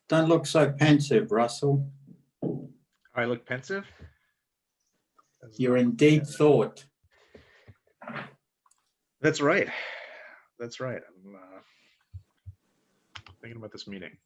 Don't look so pensive, Russell. I look pensive? You're in deep thought. That's right. That's right. I'm thinking about this meeting.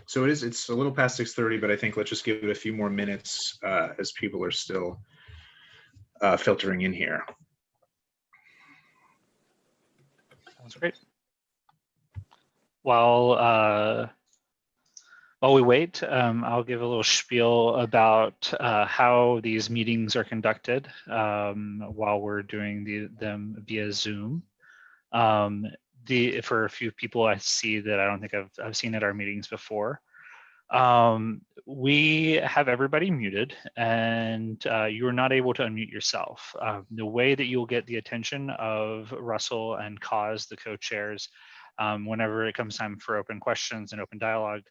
So it's a little past 6:30, but I think let's just give it a few more minutes as people are still filtering in here. Sounds great. While we wait, I'll give a little spiel about how these meetings are conducted while we're doing them via Zoom. For a few people I see that I don't think I've seen at our meetings before, we have everybody muted, and you are not able to unmute yourself. The way that you'll get the attention of Russell and Cause, the co-chairs, whenever it comes time for open questions and open dialogue,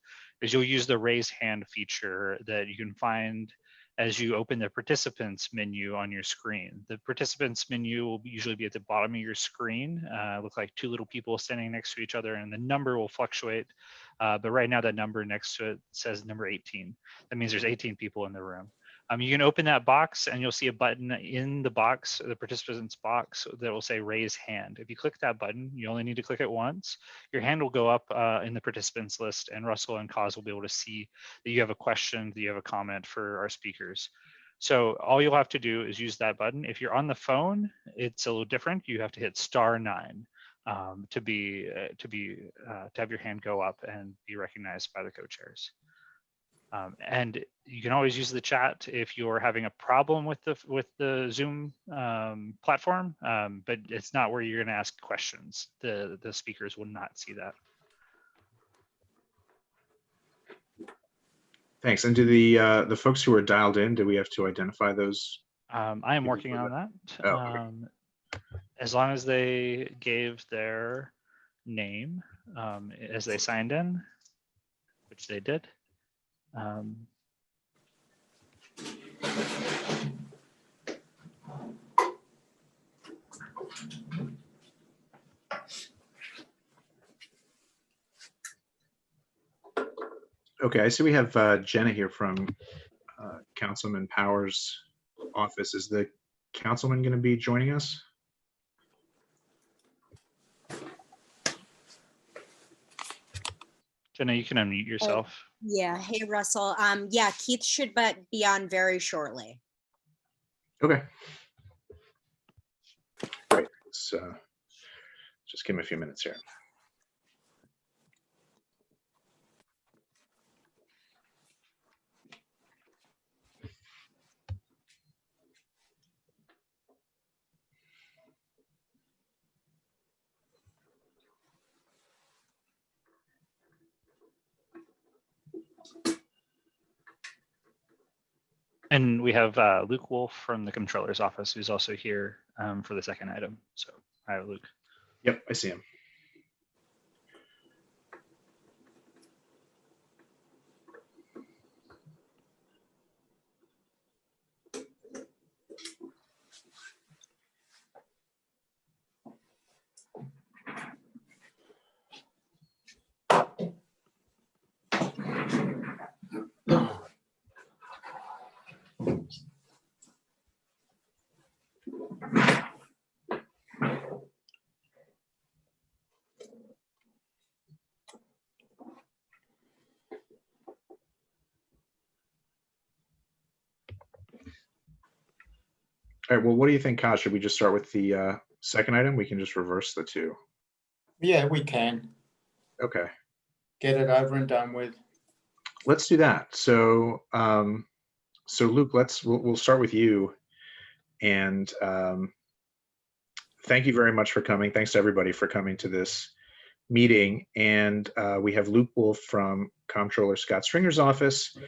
is you'll use the raise hand feature that you can find as you open the participants menu on your screen. The participants menu will usually be at the bottom of your screen. Look like two little people standing next to each other, and the number will fluctuate. But right now, that number next to it says number 18. That means there's 18 people in the room. You can open that box and you'll see a button in the box, the participants box, that will say raise hand. If you click that button, you only need to click it once. Your hand will go up in the participants list, and Russell and Cos will be able to see that you have a question, that you have a comment for our speakers. So all you'll have to do is use that button. If you're on the phone, it's a little different. You have to hit *9 to have your hand go up and be recognized by the co-chairs. And you can always use the chat if you're having a problem with the Zoom platform, but it's not where you're going to ask questions. The speakers will not see that. Thanks. And do the folks who are dialed in, do we have to identify those? I am working on that. Oh, okay. As long as they gave their name as they signed in, which they did. Okay, I see we have Jenna here from Councilman Powers' office. Is the councilman going to be joining us? Jenna, you can unmute yourself. Yeah. Hey, Russell. Yeah, Keith should be on very shortly. Okay. Great. Let's just give him a few minutes here. And we have Luke Wolf from the Comptroller's office, who's also here for the second item. So, hi, Luke. Yep, I see him. All right, well, what do you think, Kaz? Should we just start with the second item? We can just reverse the two. Yeah, we can. Okay. Get it over and done with. Let's do that. So, so Luke, we'll start with you. And thank you very much for coming. Thanks to everybody for coming to this meeting. And we have Luke Wolf from Comptroller Scott Stringer's office.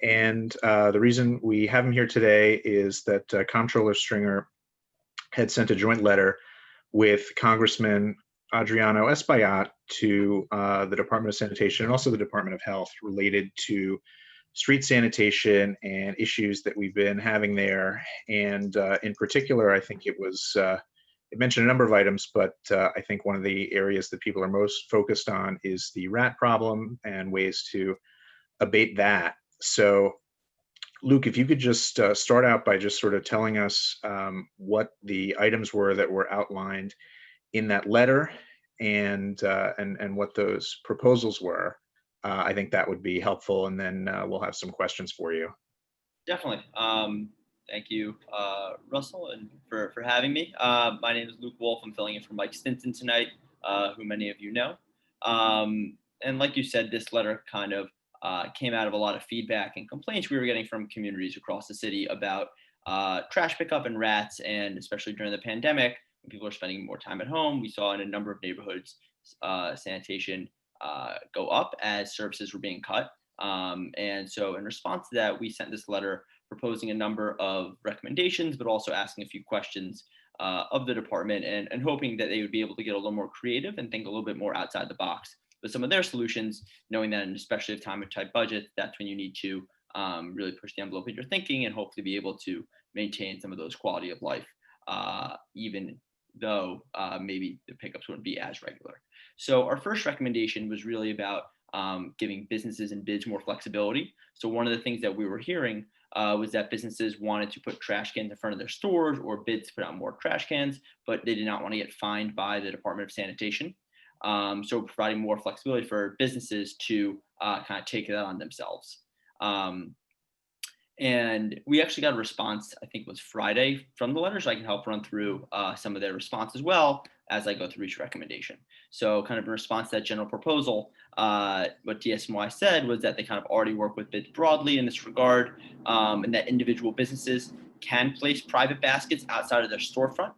And the reason we have him here today is that Comptroller Stringer had sent a joint letter with Congressman Adriano Espaillat to the Department of Sanitation and also the Department of Health related to street sanitation and issues that we've been having there. And in particular, I think it mentioned a number of items, but I think one of the areas that people are most focused on is the rat problem and ways to abate that. So, Luke, if you could just start out by just sort of telling us what the items were that were outlined in that letter and what those proposals were, I think that would be helpful. And then we'll have some questions for you. Definitely. Thank you, Russell, and for having me. My name is Luke Wolf. I'm filling in for Mike Stinson tonight, who many of you know. And like you said, this letter kind of came out of a lot of feedback and complaints we were getting from communities across the city about trash pickup and rats, and especially during the pandemic, when people are spending more time at home, we saw in a number of neighborhoods sanitation go up as services were being cut. And so in response to that, we sent this letter proposing a number of recommendations, but also asking a few questions of the department and hoping that they would be able to get a little more creative and think a little bit more outside the box with some of their solutions, knowing that especially at a time of tight budget, that's when you need to really push the envelope in your thinking and hopefully be able to maintain some of those quality of life, even though maybe the pickups wouldn't be as regular. So our first recommendation was really about giving businesses and bids more flexibility. So one of the things that we were hearing was that businesses wanted to put trash cans in front of their stores or bids to put out more trash cans, but they did not want to get fined by the Department of Sanitation. So providing more flexibility for businesses to kind of take that on themselves. And we actually got a response, I think it was Friday, from the letters. I can help run through some of their response as well as I go through each recommendation. So kind of in response to that general proposal, what DSNY said was that they kind of already work with bids broadly in this regard, and that individual businesses can place private baskets outside of their storefront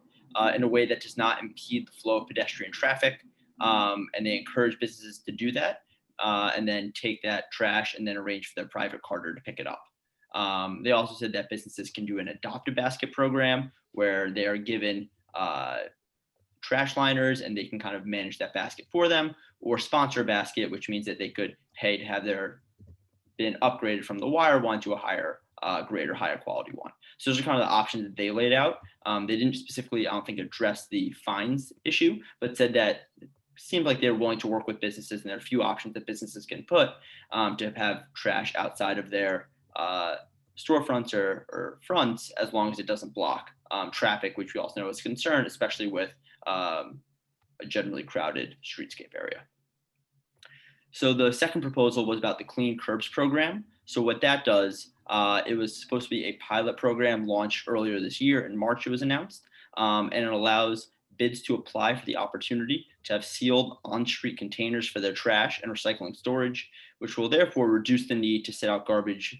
in a way that does not impede the flow of pedestrian traffic. And they encourage businesses to do that and then take that trash and then arrange for their private carter to pick it up. They also said that businesses can do an adopt a basket program where they are given trash liners and they can kind of manage that basket for them, or sponsor a basket, which means that they could pay to have their bin upgraded from the wire one to a higher grade or higher quality one. So those are kind of the options that they laid out. They didn't specifically, I don't think, address the fines issue, but said that it seemed like they were willing to work with businesses, and there are a few options that businesses can put to have trash outside of their storefronts or fronts, as long as it doesn't block traffic, which we also know is a concern, especially with a generally crowded streetscape area. So the second proposal was about the Clean Curbs program. So what that does, it was supposed to be a pilot program launched earlier this year. In March, it was announced, and it allows bids to apply for the opportunity to have sealed on-street containers for their trash and recycling storage, which will therefore reduce the need to set out garbage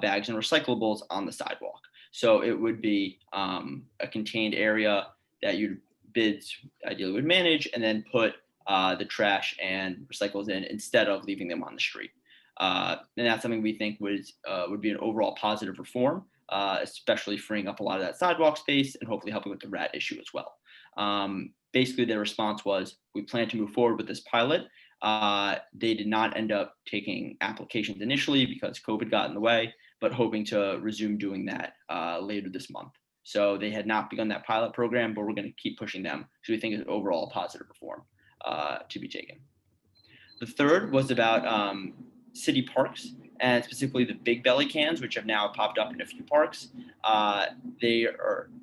bags and recyclables on the sidewalk. So it would be a contained area that your bids ideally would manage, and then put the trash and recyclables in instead of leaving them on the street. And that's something we think would be an overall positive reform, especially freeing up a lot of that sidewalk space and hopefully helping with the rat issue as well. Basically, their response was, we plan to move forward with this pilot. They did not end up taking applications initially because COVID got in the way, but hoping to resume doing that later this month. So they had not begun that pilot program, but we're going to keep pushing them because we think it's overall a positive reform to be taken. The third was about city parks, and specifically the big belly cans, which have now popped up in a few parks. They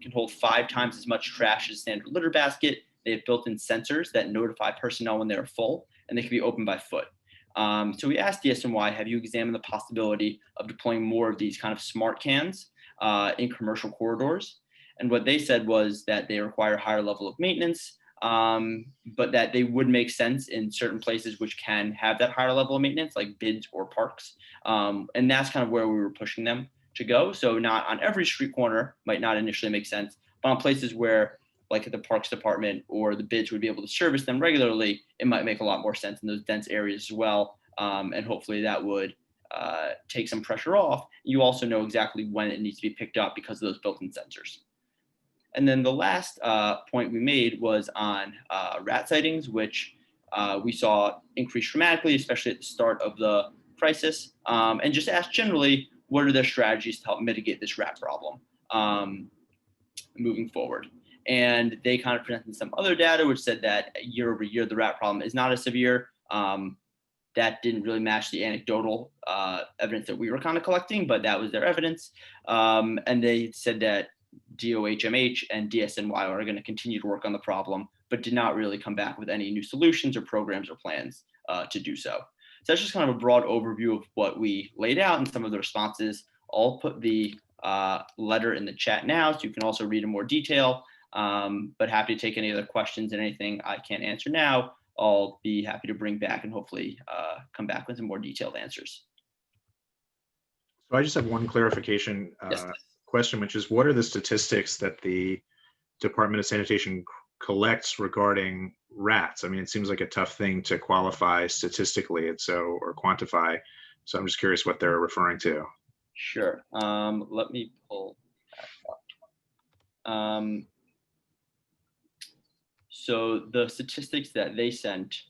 can hold 5 times as much trash as a standard litter basket. They have built-in sensors that notify personnel when they are full, and they can be opened by foot. So we asked DSNY, have you examined the possibility of deploying more of these kind of smart cans in commercial corridors? And what they said was that they require a higher level of maintenance, but that they would make sense in certain places which can have that higher level of maintenance, like bids or parks. And that's kind of where we were pushing them to go. So not on every street corner might not initially make sense, but on places where, like at the parks department or the bids would be able to service them regularly, it might make a lot more sense in those dense areas as well. And hopefully that would take some pressure off. You also know exactly when it needs to be picked up because of those built-in sensors. And then the last point we made was on rat sightings, which we saw increase dramatically, especially at the start of the crisis, and just asked generally, what are their strategies to help mitigate this rat problem moving forward? And they kind of presented some other data, which said that year over year, the rat problem is not as severe. That didn't really match the anecdotal evidence that we were kind of collecting, but that was their evidence. And they said that DOHMH and DSNY are going to continue to work on the problem, but did not really come back with any new solutions or programs or plans to do so. So that's just kind of a broad overview of what we laid out and some of the responses. I'll put the letter in the chat now, so you can also read in more detail, but happy to take any other questions and anything I can't answer now. I'll be happy to bring back and hopefully come back with some more detailed answers. So I just have one clarification Yes. question, which is, what are the statistics that the Department of Sanitation collects regarding rats? I mean, it seems like a tough thing to qualify statistically or quantify. So I'm just curious what they're referring to. Sure. Let me pull that up. So the statistics that they sent,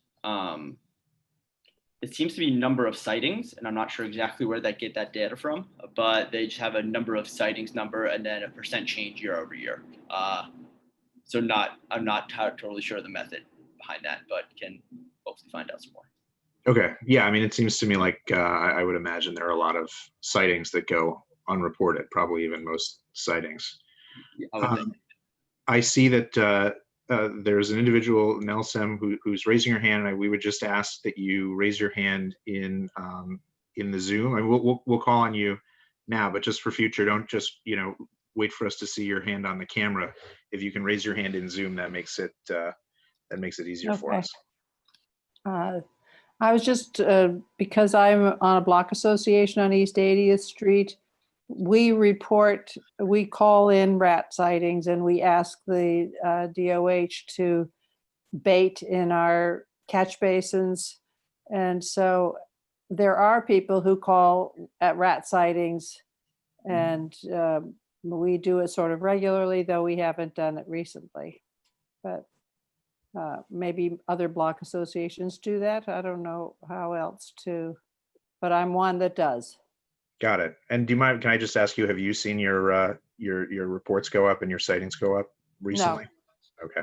it seems to be number of sightings, and I'm not sure exactly where they get that data from, but they just have a number of sightings number and then a % change year over year. So I'm not totally sure of the method behind that, but can hopefully find out some more. Okay. Yeah. I mean, it seems to me like I would imagine there are a lot of sightings that go unreported, probably even most sightings. I would think. I see that there's an individual, Nelson, who's raising her hand. And we would just ask that you raise your hand in the Zoom. I mean, we'll call on you now, but just for future, don't just wait for us to see your hand on the camera. If you can raise your hand in Zoom, that makes it easier for us. I was just, because I'm on a block association on East 80th Street, we call in rat sightings and we ask the DOH to bait in our catch basins. And so there are people who call at rat sightings, and we do it sort of regularly, though we haven't done it recently. But maybe other block associations do that. I don't know how else to, but I'm one that does. Got it. And do you mind, can I just ask you, have you seen your reports go up and your sightings go up recently? No. Okay.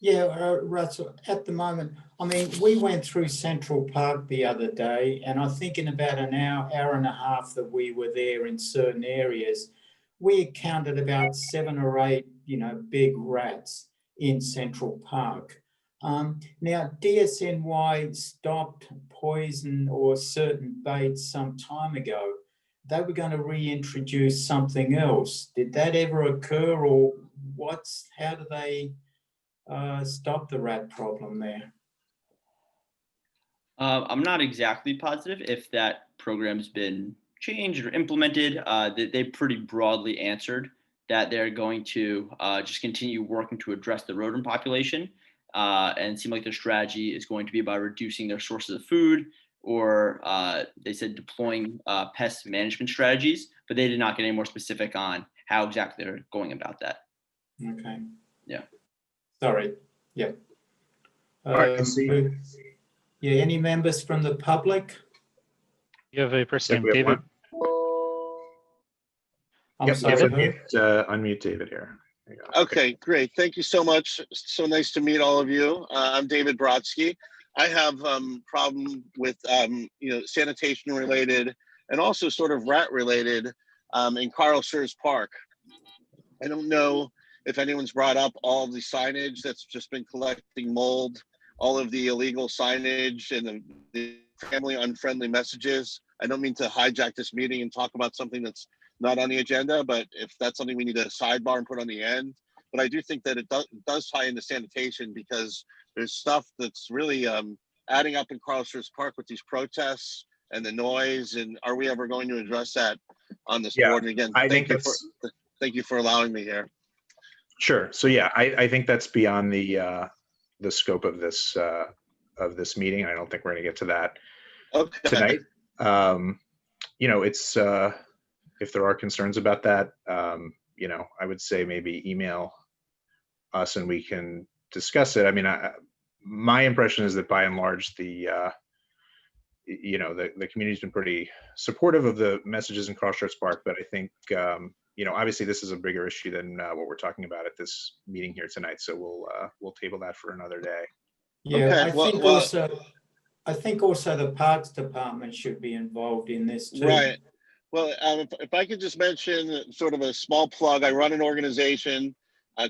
Yeah, Russell, at the moment, I mean, we went through Central Park the other day, and I think in about an hour and a half that we were there in certain areas, we counted about 7 or 8, big rats in Central Park. Now, DSNY stopped poison or certain baits some time ago. They were going to reintroduce something else. Did that ever occur, or how do they stop the rat problem there? I'm not exactly positive if that program's been changed or implemented. They pretty broadly answered that they're going to just continue working to address the rodent population, and seem like their strategy is going to be by reducing their sources of food, or they said deploying pest management strategies, but they did not get any more specific on how exactly they're going about that. Okay. Yeah. Sorry. Yeah. All right, I see. Yeah. Any members from the public? You have a person named We have David. I'm sorry. Unmute David here. There you go. Okay, great. Thank you so much. So nice to meet all of you. I'm David Brodsky. I have problem with sanitation related and also sort of rat related in Carl Schurz Park. I don't know if anyone's brought up all of the signage that's just been collecting mold, all of the illegal signage and the family unfriendly messages. I don't mean to hijack this meeting and talk about something that's not on the agenda, but if that's something we need to sidebar and put on the end. But I do think that it does tie into sanitation, because there's stuff that's really adding up in Carl Schurz Park with these protests and the noise. And are we ever going to address that on this board? And again, thank you for allowing me here. Sure. So yeah, I think that's beyond the scope of this meeting. I don't think we're going to get to that tonight. It's if there are concerns about that, I would say maybe email us and we can discuss it. I mean, my impression is that by and large, the community's been pretty supportive of the messages in Carl Schurz Park, but I think obviously this is a bigger issue than what we're talking about at this meeting here tonight. So we'll table that for another day. Yeah, okay. I think also the Parks Department should be involved in this too. Right. Well, if I could just mention sort of a small plug, I run an organization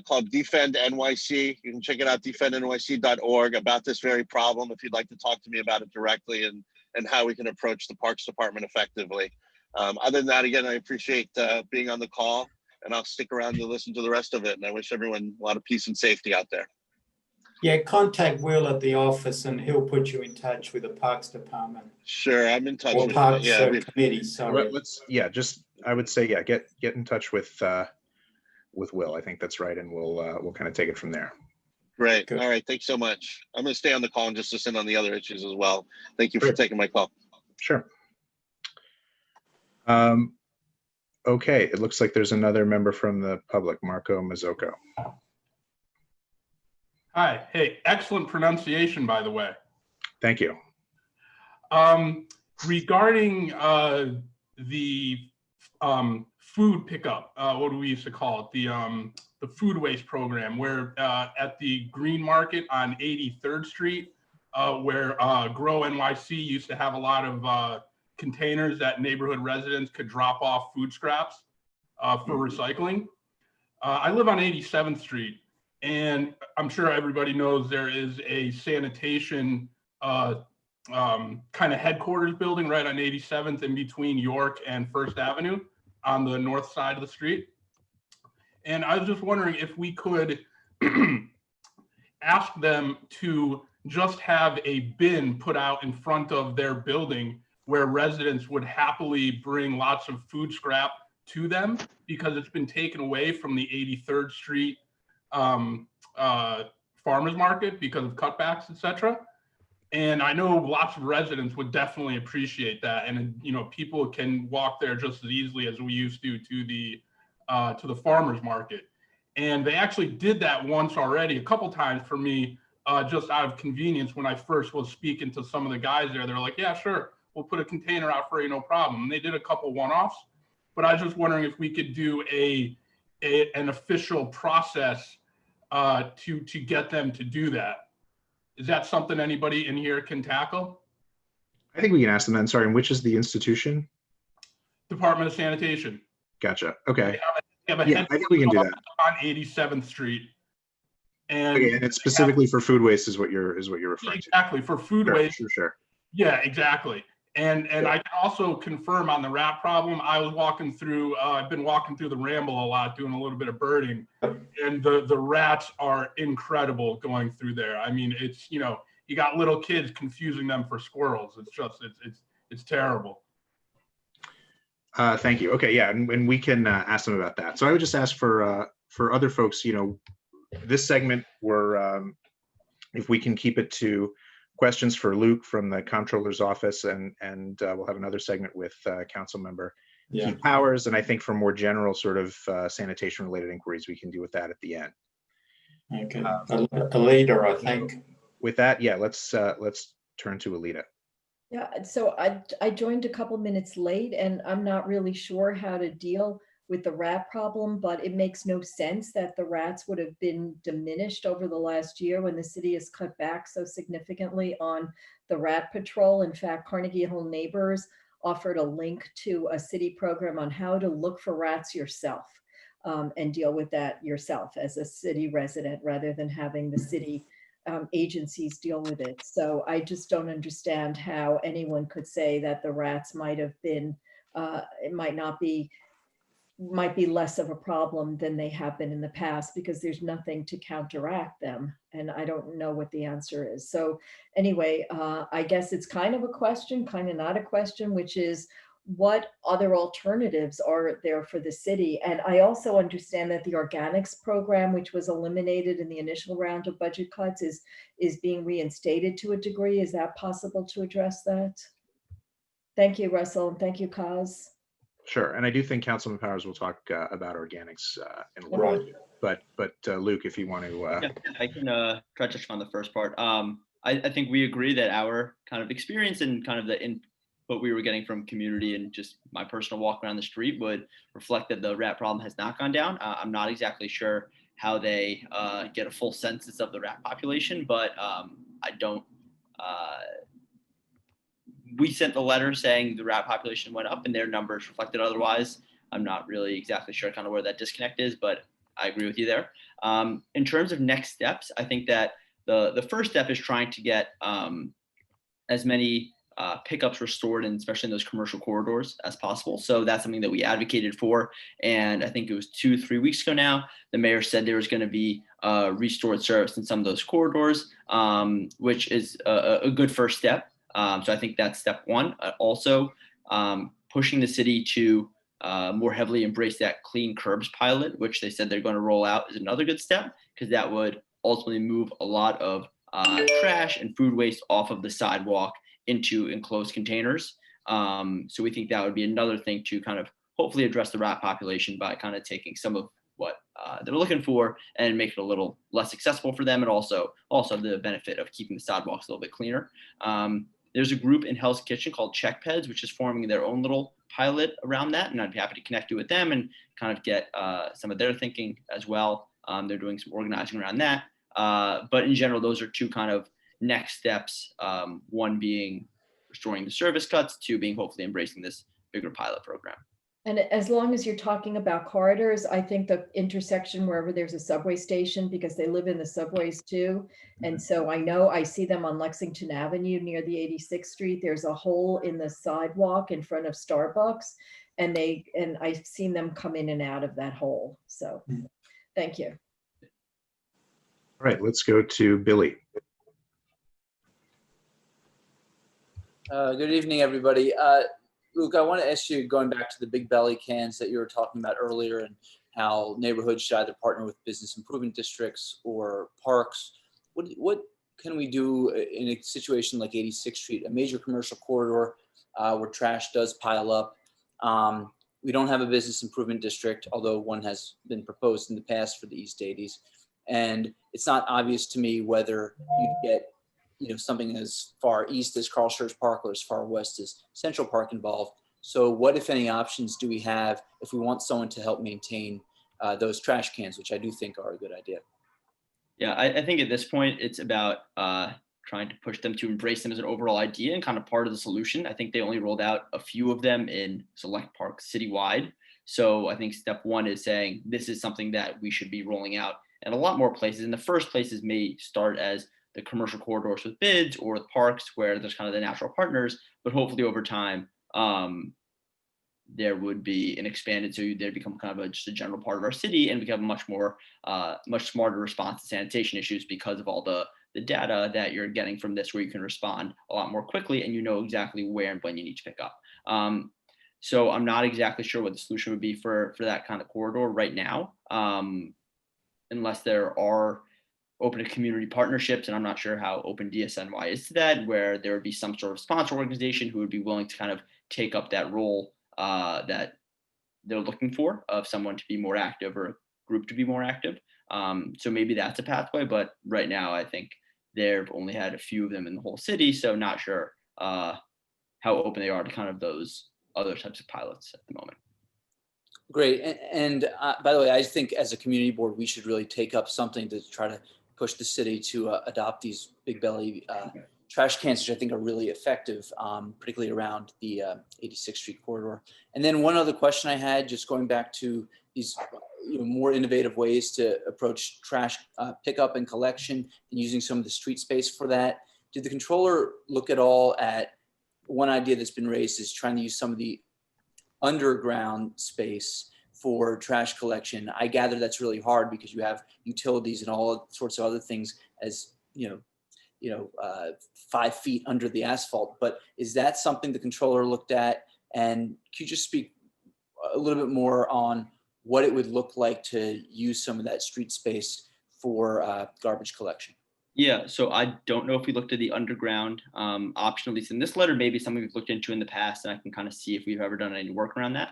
called Defend NYC. You can check it out, defendnyc.org, about this very problem if you'd like to talk to me about it directly and how we can approach the Parks Department effectively. Other than that, again, I appreciate being on the call, and I'll stick around to listen to the rest of it. And I wish everyone a lot of peace and safety out there. Yeah, contact Will at the office and he'll put you in touch with the Parks Department. Sure, I'm in touch with Parks Committee, sorry. I would say, get in touch with Will. I think that's right, and we'll kind of take it from there. Great. Good. All right, thanks so much. I'm going to stay on the call and just listen on the other issues as well. Thank you for taking my call. Sure. Okay, it looks like there's another member from the public, Marco Mazzocco. Hi. Hey, excellent pronunciation, by the way. Thank you. Regarding the food pickup, what do we used to call it? The food waste program, where at the Green Market on 83rd Street, where Grow NYC used to have a lot of containers that neighborhood residents could drop off food scraps for recycling. I live on 87th Street, and I'm sure everybody knows there is a sanitation kind of headquarters building right on 87th in between York and First Avenue on the north side of the street. And I was just wondering if we could ask them to just have a bin put out in front of their building where residents would happily bring lots of food scrap to them, because it's been taken away from the 83rd Street farmers market because of cutbacks, etc. And I know lots of residents would definitely appreciate that. And, you know, people can walk there just as easily as we used to the farmers market. And they actually did that once already, a couple times for me, just out of convenience. When I first was speaking to some of the guys there, they're like, yeah, sure, we'll put a container out for you, no problem. And they did a couple one-offs, but I was just wondering if we could do an official process to get them to do that. Is that something anybody in here can tackle? I think we can ask them then. Sorry, and which is the institution? Department of Sanitation. Gotcha. Okay. They have a Yeah, I think we can do that on 87th Street. And, okay, and it's specifically for food waste is what you're referring to. Exactly, for food waste. Sure. Yeah, exactly. And I can also confirm on the rat problem. I was walking through, I've been walking through the Ramble a lot, doing a little bit of birding, and the rats are incredible going through there. I mean, it's, you know, you got little kids confusing them for squirrels. It's just, it's terrible. Thank you. Okay, yeah, and we can ask them about that. So I would just ask for other folks, you know, this segment, if we can keep it to questions for Luke from the Comptroller's office, and we'll have another segment with Council Member Keith Powers, and I think for more general sort of sanitation related inquiries, we can deal with that at the end. Okay, Alida, I think. With that, yeah, let's turn to Alida. Yeah, so I joined a couple minutes late, and I'm not really sure how to deal with the rat problem, but it makes no sense that the rats would have been diminished over the last year when the city has cut back so significantly on the rat patrol. In fact, Carnegie Hall Neighbors offered a link to a city program on how to look for rats yourself and deal with that yourself as a city resident, rather than having the city agencies deal with it. So I just don't understand how anyone could say that the rats might have been, it might be less of a problem than they have been in the past, because there's nothing to counteract them. And I don't know what the answer is. So anyway, I guess it's kind of a question, kind of not a question, which is, what other alternatives are there for the city? And I also understand that the organics program, which was eliminated in the initial round of budget cuts, is being reinstated to a degree. Is that possible to address that? Thank you, Russell, and thank you, Kaz. Sure, and I do think Councilman Powers will talk about organics in a little bit. But Luke, if you want to, yeah, I can try to touch on the first part. I think we agree that our kind of experience and kind of the input we were getting from community and just my personal walk around the street would reflect that the rat problem has not gone down. I'm not exactly sure how they get a full census of the rat population, but I don't. We sent the letter saying the rat population went up and their numbers reflected otherwise. I'm not really exactly sure kind of where that disconnect is, but I agree with you there. In terms of next steps, I think that the first step is trying to get as many pickups restored, and especially in those commercial corridors, as possible. So that's something that we advocated for. And I think it was 2-3 weeks ago now, the mayor said there was going to be restored service in some of those corridors, which is a good first step. So I think that's step one. Also, pushing the city to more heavily embrace that clean curbs pilot, which they said they're going to roll out, is another good step, because that would ultimately move a lot of trash and food waste off of the sidewalk into enclosed containers. So we think that would be another thing to kind of hopefully address the rat population by kind of taking some of what they're looking for and make it a little less accessible for them, and also the benefit of keeping the sidewalks a little bit cleaner. There's a group in Hell's Kitchen called CheckPeds, which is forming their own little pilot around that. And I'd be happy to connect you with them and kind of get some of their thinking as well. They're doing some organizing around that. But in general, those are two kind of next steps. One being restoring the service cuts, two being hopefully embracing this bigger pilot program. And as long as you're talking about corridors, I think the intersection wherever there's a subway station, because they live in the subways too. And so I know I see them on Lexington Avenue near the 86th Street. There's a hole in the sidewalk in front of Starbucks, and I've seen them come in and out of that hole. So thank you. All right, let's go to Billy. Good evening, everybody. Luke, I want to ask you, going back to the big belly cans that you were talking about earlier and how neighborhoods should either partner with business improvement districts or parks. What can we do in a situation like 86th Street, a major commercial corridor where trash does pile up? We don't have a business improvement district, although one has been proposed in the past for the East 80s. And it's not obvious to me whether you get something as far east as Carl Schurz Park or as far west as Central Park involved. So what, if any, options do we have if we want someone to help maintain those trash cans, which I do think are a good idea? Yeah, I think at this point, it's about trying to push them to embrace them as an overall idea and kind of part of the solution. I think they only rolled out a few of them in select parks citywide. So I think step one is saying this is something that we should be rolling out in a lot more places. And the first places may start as the commercial corridors with bids or the parks where there's kind of the natural partners, but hopefully over time, there would be an expanded, so they'd become kind of just a general part of our city and become much smarter response to sanitation issues because of all the data that you're getting from this, where you can respond a lot more quickly and you know exactly where and when you need to pick up. So I'm not exactly sure what the solution would be for that kind of corridor right now, unless there are open to community partnerships, and I'm not sure how open DSNY is to that, where there would be some sort of sponsor organization who would be willing to kind of take up that role that they're looking for, of someone to be more active or a group to be more active. So maybe that's a pathway, but right now I think they've only had a few of them in the whole city, so not sure how open they are to kind of those other types of pilots at the moment. Great. And by the way, I think as a community board, we should really take up something to try to push the city to adopt these big belly trash cans, which I think are really effective, particularly around the 86th Street corridor. And then one other question I had, just going back to these more innovative ways to approach trash pickup and collection and using some of the street space for that. Did the controller look at all at one idea that's been raised is trying to use some of the underground space for trash collection? I gather that's really hard because you have utilities and all sorts of other things as 5 feet under the asphalt. But is that something the controller looked at? And could you just speak a little bit more on what it would look like to use some of that street space for garbage collection? Yeah, so I don't know if we looked at the underground option, at least in this letter, maybe something we've looked into in the past, and I can kind of see if we've ever done any work around that.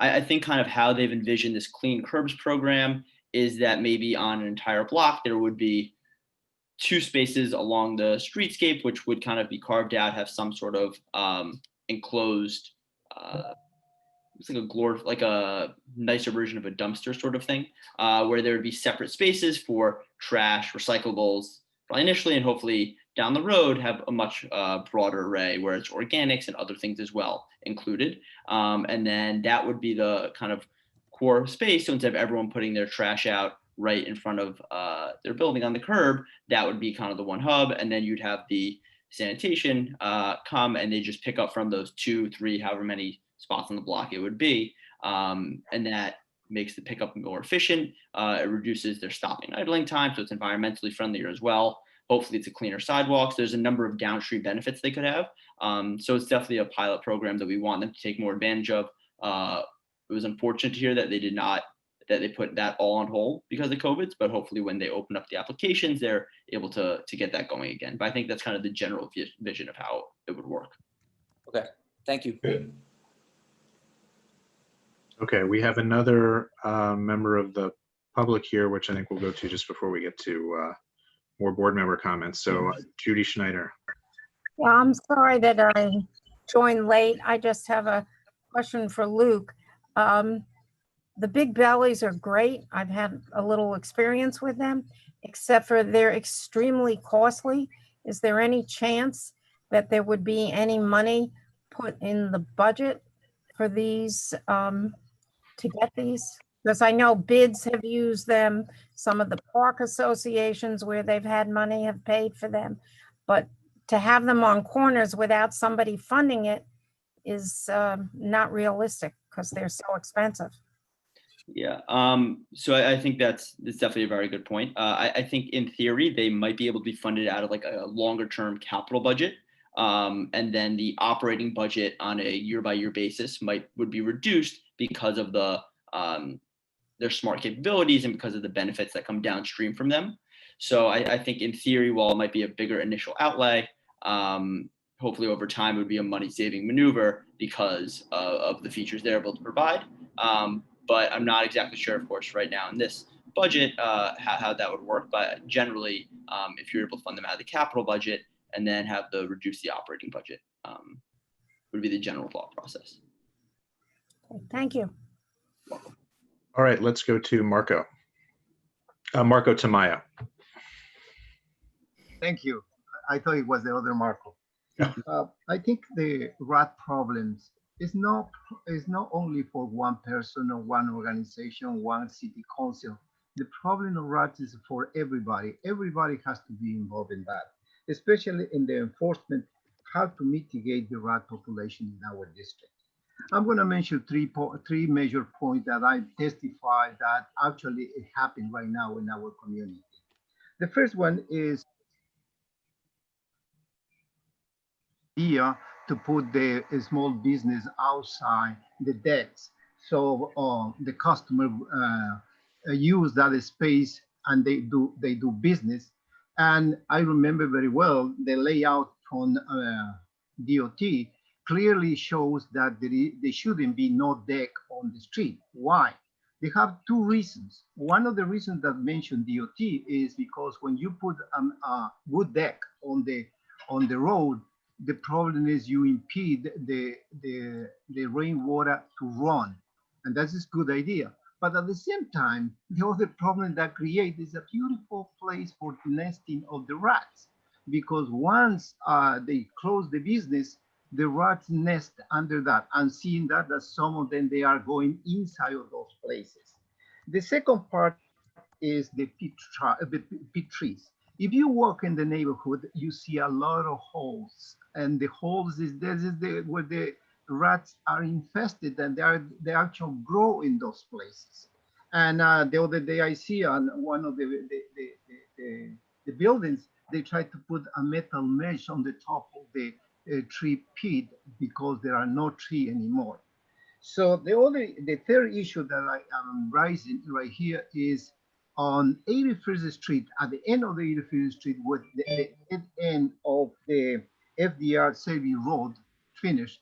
I think kind of how they've envisioned this clean curbs program is that maybe on an entire block, there would be 2 spaces along the streetscape, which would kind of be carved out, have some sort of enclosed, it's like a nicer version of a dumpster sort of thing, where there would be separate spaces for trash, recyclables, probably initially, and hopefully down the road have a much broader array where it's organics and other things as well included. And then that would be the kind of core space. So instead of everyone putting their trash out right in front of their building on the curb, that would be kind of the one hub. And then you'd have the sanitation come and they just pick up from those 2, 3, however many spots on the block it would be. And that makes the pickup more efficient. It reduces their stopping and idling time, so it's environmentally friendlier as well. Hopefully it's a cleaner sidewalks. There's a number of downstream benefits they could have. So it's definitely a pilot program that we want them to take more advantage of. It was unfortunate to hear that they put that all on hold because of COVID, but hopefully when they open up the applications, they're able to get that going again. But I think that's kind of the general vision of how it would work. Okay, thank you. Good. Okay, we have another member of the public here, which I think we'll go to just before we get to more board member comments. So Judy Schneider. Yeah, I'm sorry that I joined late. I just have a question for Luke. The big bellies are great. I've had a little experience with them, except for they're extremely costly. Is there any chance that there would be any money put in the budget for these, to get these? Because I know bids have used them. Some of the park associations where they've had money have paid for them. But to have them on corners without somebody funding it is not realistic because they're so expensive. Yeah. So I think that's definitely a very good point. I think in theory they might be able to be funded out of like a longer term capital budget, and then the operating budget on a year by year basis would be reduced because of their smart capabilities and because of the benefits that come downstream from them. So I think in theory, while it might be a bigger initial outlay, hopefully over time it would be a money saving maneuver because of the features they're able to provide. But I'm not exactly sure, of course, right now in this budget, how that would work. But generally, if you're able to fund them out of the capital budget and then have reduce the operating budget, would be the general thought process. Thank you. All right, let's go to Marco. Marco Tamayo. Thank you. I thought it was the other Marco. I think the rat problems is not only for one person or one organization, one city council. The problem of rats is for everybody. Everybody has to be involved in that, especially in the enforcement, how to mitigate the rat population in our district. I'm going to mention three major points that I testify that actually it happened right now in our community. The first one is here to put the small business outside the decks, so the customer use that space and they do business. And I remember very well the layout from DOT clearly shows that there shouldn't be no deck on the street. Why? They have two reasons. One of the reasons that mentioned DOT is because when you put a wood deck on the road, the problem is you impede the rainwater to run, and that's a good idea. But at the same time, the other problem that creates is a beautiful place for nesting of the rats, because once they close the business, the rats nest under that, and seeing that some of them, they are going inside of those places. The second part is the peat trees. If you walk in the neighborhood, you see a lot of holes, and the holes where the rats are infested, and they actually grow in those places. And the other day I see on one of the buildings, they tried to put a metal mesh on the top of the tree pit because there are no trees anymore. So the third issue that I am raising right here is on 81st Street, at the end of the 81st Street, with the end of the FDR Selby Road finished,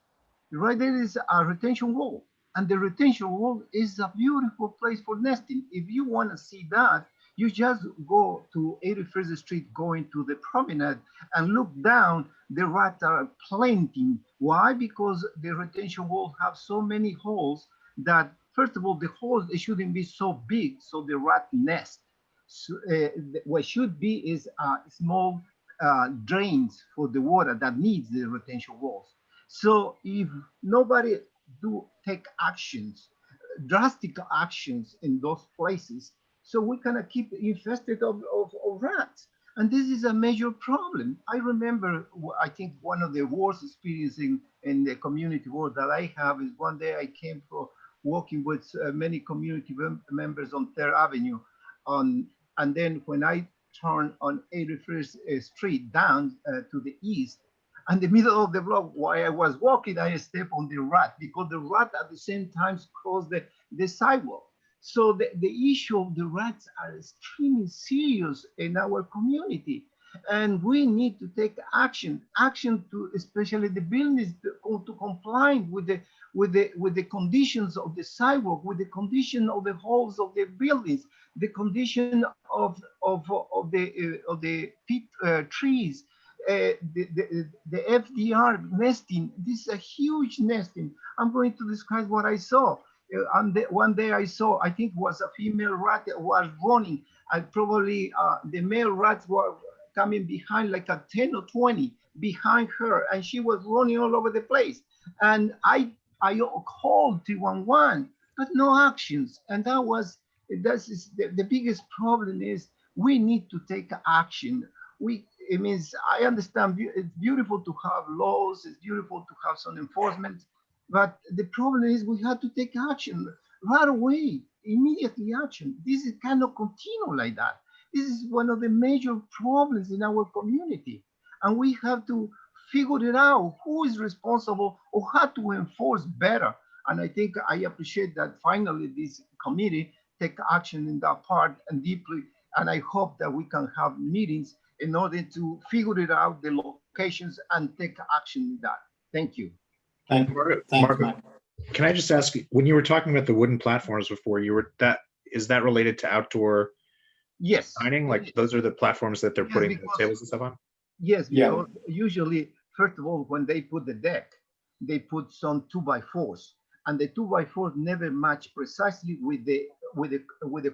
right there is a retention wall. And the retention wall is a beautiful place for nesting. If you want to see that, you just go to 81st Street, going to the promenade, and look down, the rats are plenty. Why? Because the retention wall have so many holes that, first of all, the holes, they shouldn't be so big, so the rat nest. So, what should be is small drains for the water that needs the retention walls. So if nobody do take actions, drastic actions in those places, so we cannot keep infested of rats. And this is a major problem. I remember, I think one of the worst experiences in the community work that I have is one day I came for walking with many community members on 3rd Avenue. And then when I turned on 81st Street down to the east, and the middle of the block, while I was walking, I stepped on the rat, because the rat at the same time crossed the sidewalk. So the issue of the rats are extremely serious in our community, and we need to take action to, especially the buildings, to comply with the conditions of the sidewalk, with the condition of the halls of the buildings, the condition of the peat trees, the FDR nesting. This is a huge nesting. I'm going to describe what I saw. One day I saw, I think it was a female rat that was running. And probably the male rats were coming behind like a 10 or 20 behind her, and she was running all over the place. And I called 311, but no actions. And the biggest problem is we need to take action. It means I understand it's beautiful to have laws, it's beautiful to have some enforcement, but the problem is we have to take action right away, immediately action. This cannot continue like that. This is one of the major problems in our community. And we have to figure it out, who is responsible or how to enforce better. And I think I appreciate that finally this committee take action in that part and deeply. And I hope that we can have meetings in order to figure it out, the locations, and take action in that. Thank you. Thanks, Marco, Mike. can I just ask, when you were talking about the wooden platforms before, is that related to outdoor Yes. dining? Like those are the platforms that they're putting the tables and stuff on? Yes, Yeah. because usually, first of all, when they put the deck, they put some 2x4s, and the 2x4s never match precisely with the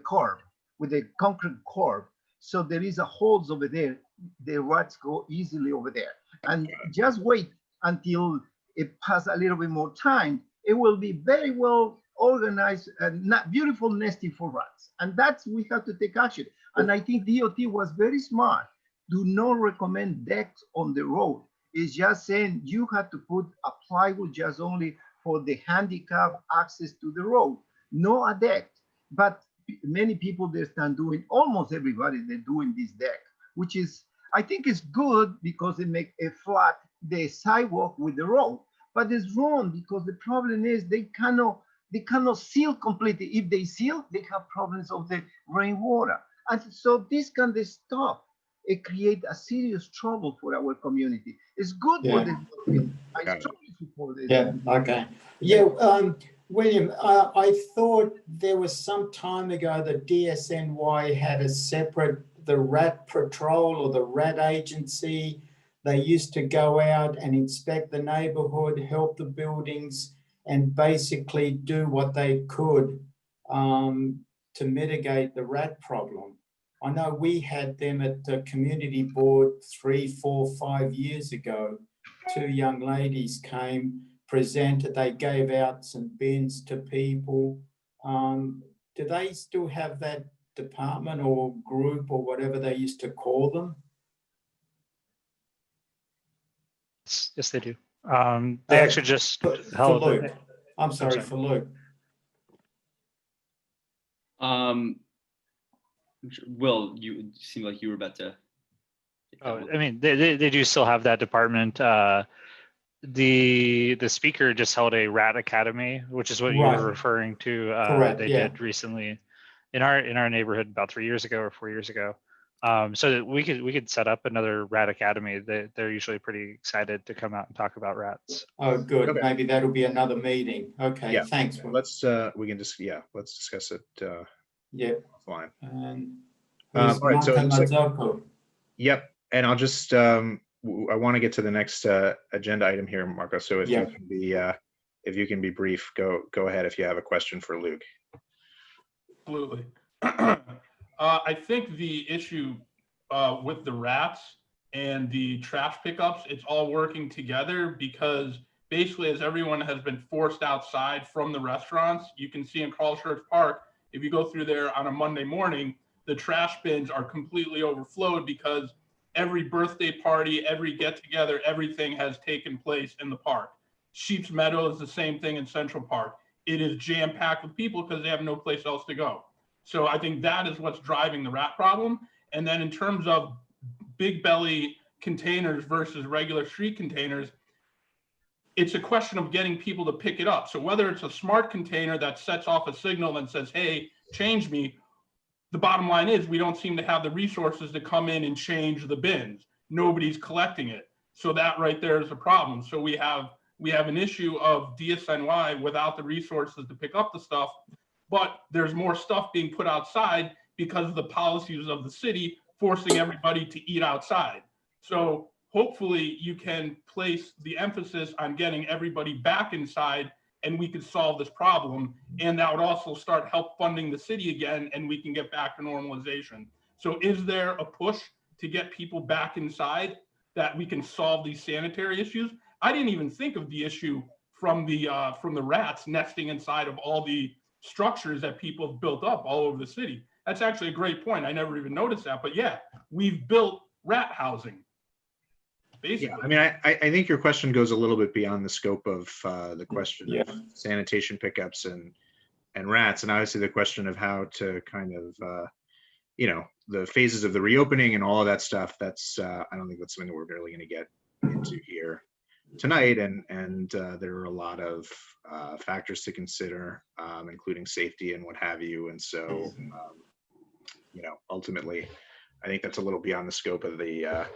curb, with the concrete curb. So there is a holes over there. The rats go easily over there. And just wait until it passes a little bit more time. It will be very well organized and beautiful nesting for rats. And that's, we have to take action. And I think DOT was very smart. Do not recommend decks on the road. It's just saying you have to put a plywood just only for the handicap access to the road, no a deck. But many people, they start doing, almost everybody, they're doing this deck, which is, I think it's good because it makes a flat the sidewalk with the road. But it's wrong because the problem is they cannot seal completely. If they seal, they have problems of the rainwater. And so this can stop. It creates a serious trouble for our community. It's good for the development. I strongly support this. Yeah, okay. Yeah, William, I thought there was some time ago that DSNY had a separate, the rat patrol or the rat agency. They used to go out and inspect the neighborhood, help the buildings, and basically do what they could to mitigate the rat problem. I know we had them at the community board 3, 4, 5 years ago. 2 young ladies came, presented, they gave out some bins to people. Do they still have that department or group or whatever they used to call them? Yes, they do. They actually just for Luke. I'm sorry, for Luke. Will, you seem like you were about to. Oh, I mean, they do still have that department. The speaker just held a rat academy, which is what you were referring to. Correct, they did recently in our neighborhood about 3 years ago or 4 years ago. So that we could set up another rat academy. They're usually pretty excited to come out and talk about rats. Oh, good. Okay. Maybe that'll be another meeting. Okay, Yeah. thanks. Let's let's discuss it. Yeah. Fine. All right. So yep. And I'll just I want to get to the next agenda item here, Marco. So if you can be brief, go ahead if you have a question for Luke. Absolutely. I think the issue with the rats and the trash pickups, it's all working together because basically as everyone has been forced outside from the restaurants, you can see in Carl Schurz Park, if you go through there on a Monday morning, the trash bins are completely overflowed because every birthday party, every get together, everything has taken place in the park. Sheep's Meadow is the same thing in Central Park. It is jam-packed with people because they have no place else to go. So I think that is what's driving the rat problem. And then in terms of big belly containers versus regular street containers, it's a question of getting people to pick it up. So whether it's a smart container that sets off a signal and says, hey, change me, the bottom line is we don't seem to have the resources to come in and change the bins. Nobody's collecting it. So that right there is a problem. So we have an issue of DSNY without the resources to pick up the stuff, but there's more stuff being put outside because of the policies of the city forcing everybody to eat outside. So hopefully you can place the emphasis on getting everybody back inside and we could solve this problem. And that would also start help funding the city again and we can get back to normalization. So is there a push to get people back inside that we can solve these sanitary issues? I didn't even think of the issue from the rats nesting inside of all the structures that people have built up all over the city. That's actually a great point. I never even noticed that, but yeah, we've built rat housing. Basically. Yeah, I mean, I think your question goes a little bit beyond the scope of the question of sanitation pickups and rats, and obviously the question of how to kind of, you know, the phases of the reopening and all of that stuff. That's I don't think that's something that we're really going to get into here tonight, and there are a lot of factors to consider, including safety and what have you, and so you know, ultimately, I think that's a little beyond the scope of the.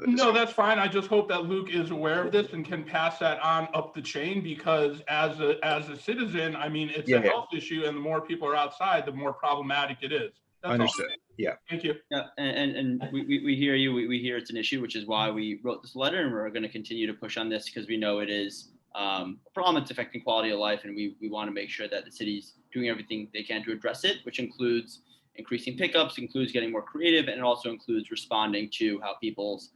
No, that's fine. I just hope that Luke is aware of this and can pass that on up the chain, because as a citizen, I mean, it's a health issue, and the more people are outside, the more problematic it is. That's Understood. all. Yeah. Thank you. Yeah, and we hear you. We hear it's an issue, which is why we wrote this letter, and we're going to continue to push on this because we know it is a problem. It's affecting quality of life, and we want to make sure that the city's doing everything they can to address it, which includes increasing pickups, includes getting more creative, and it also includes responding to how people's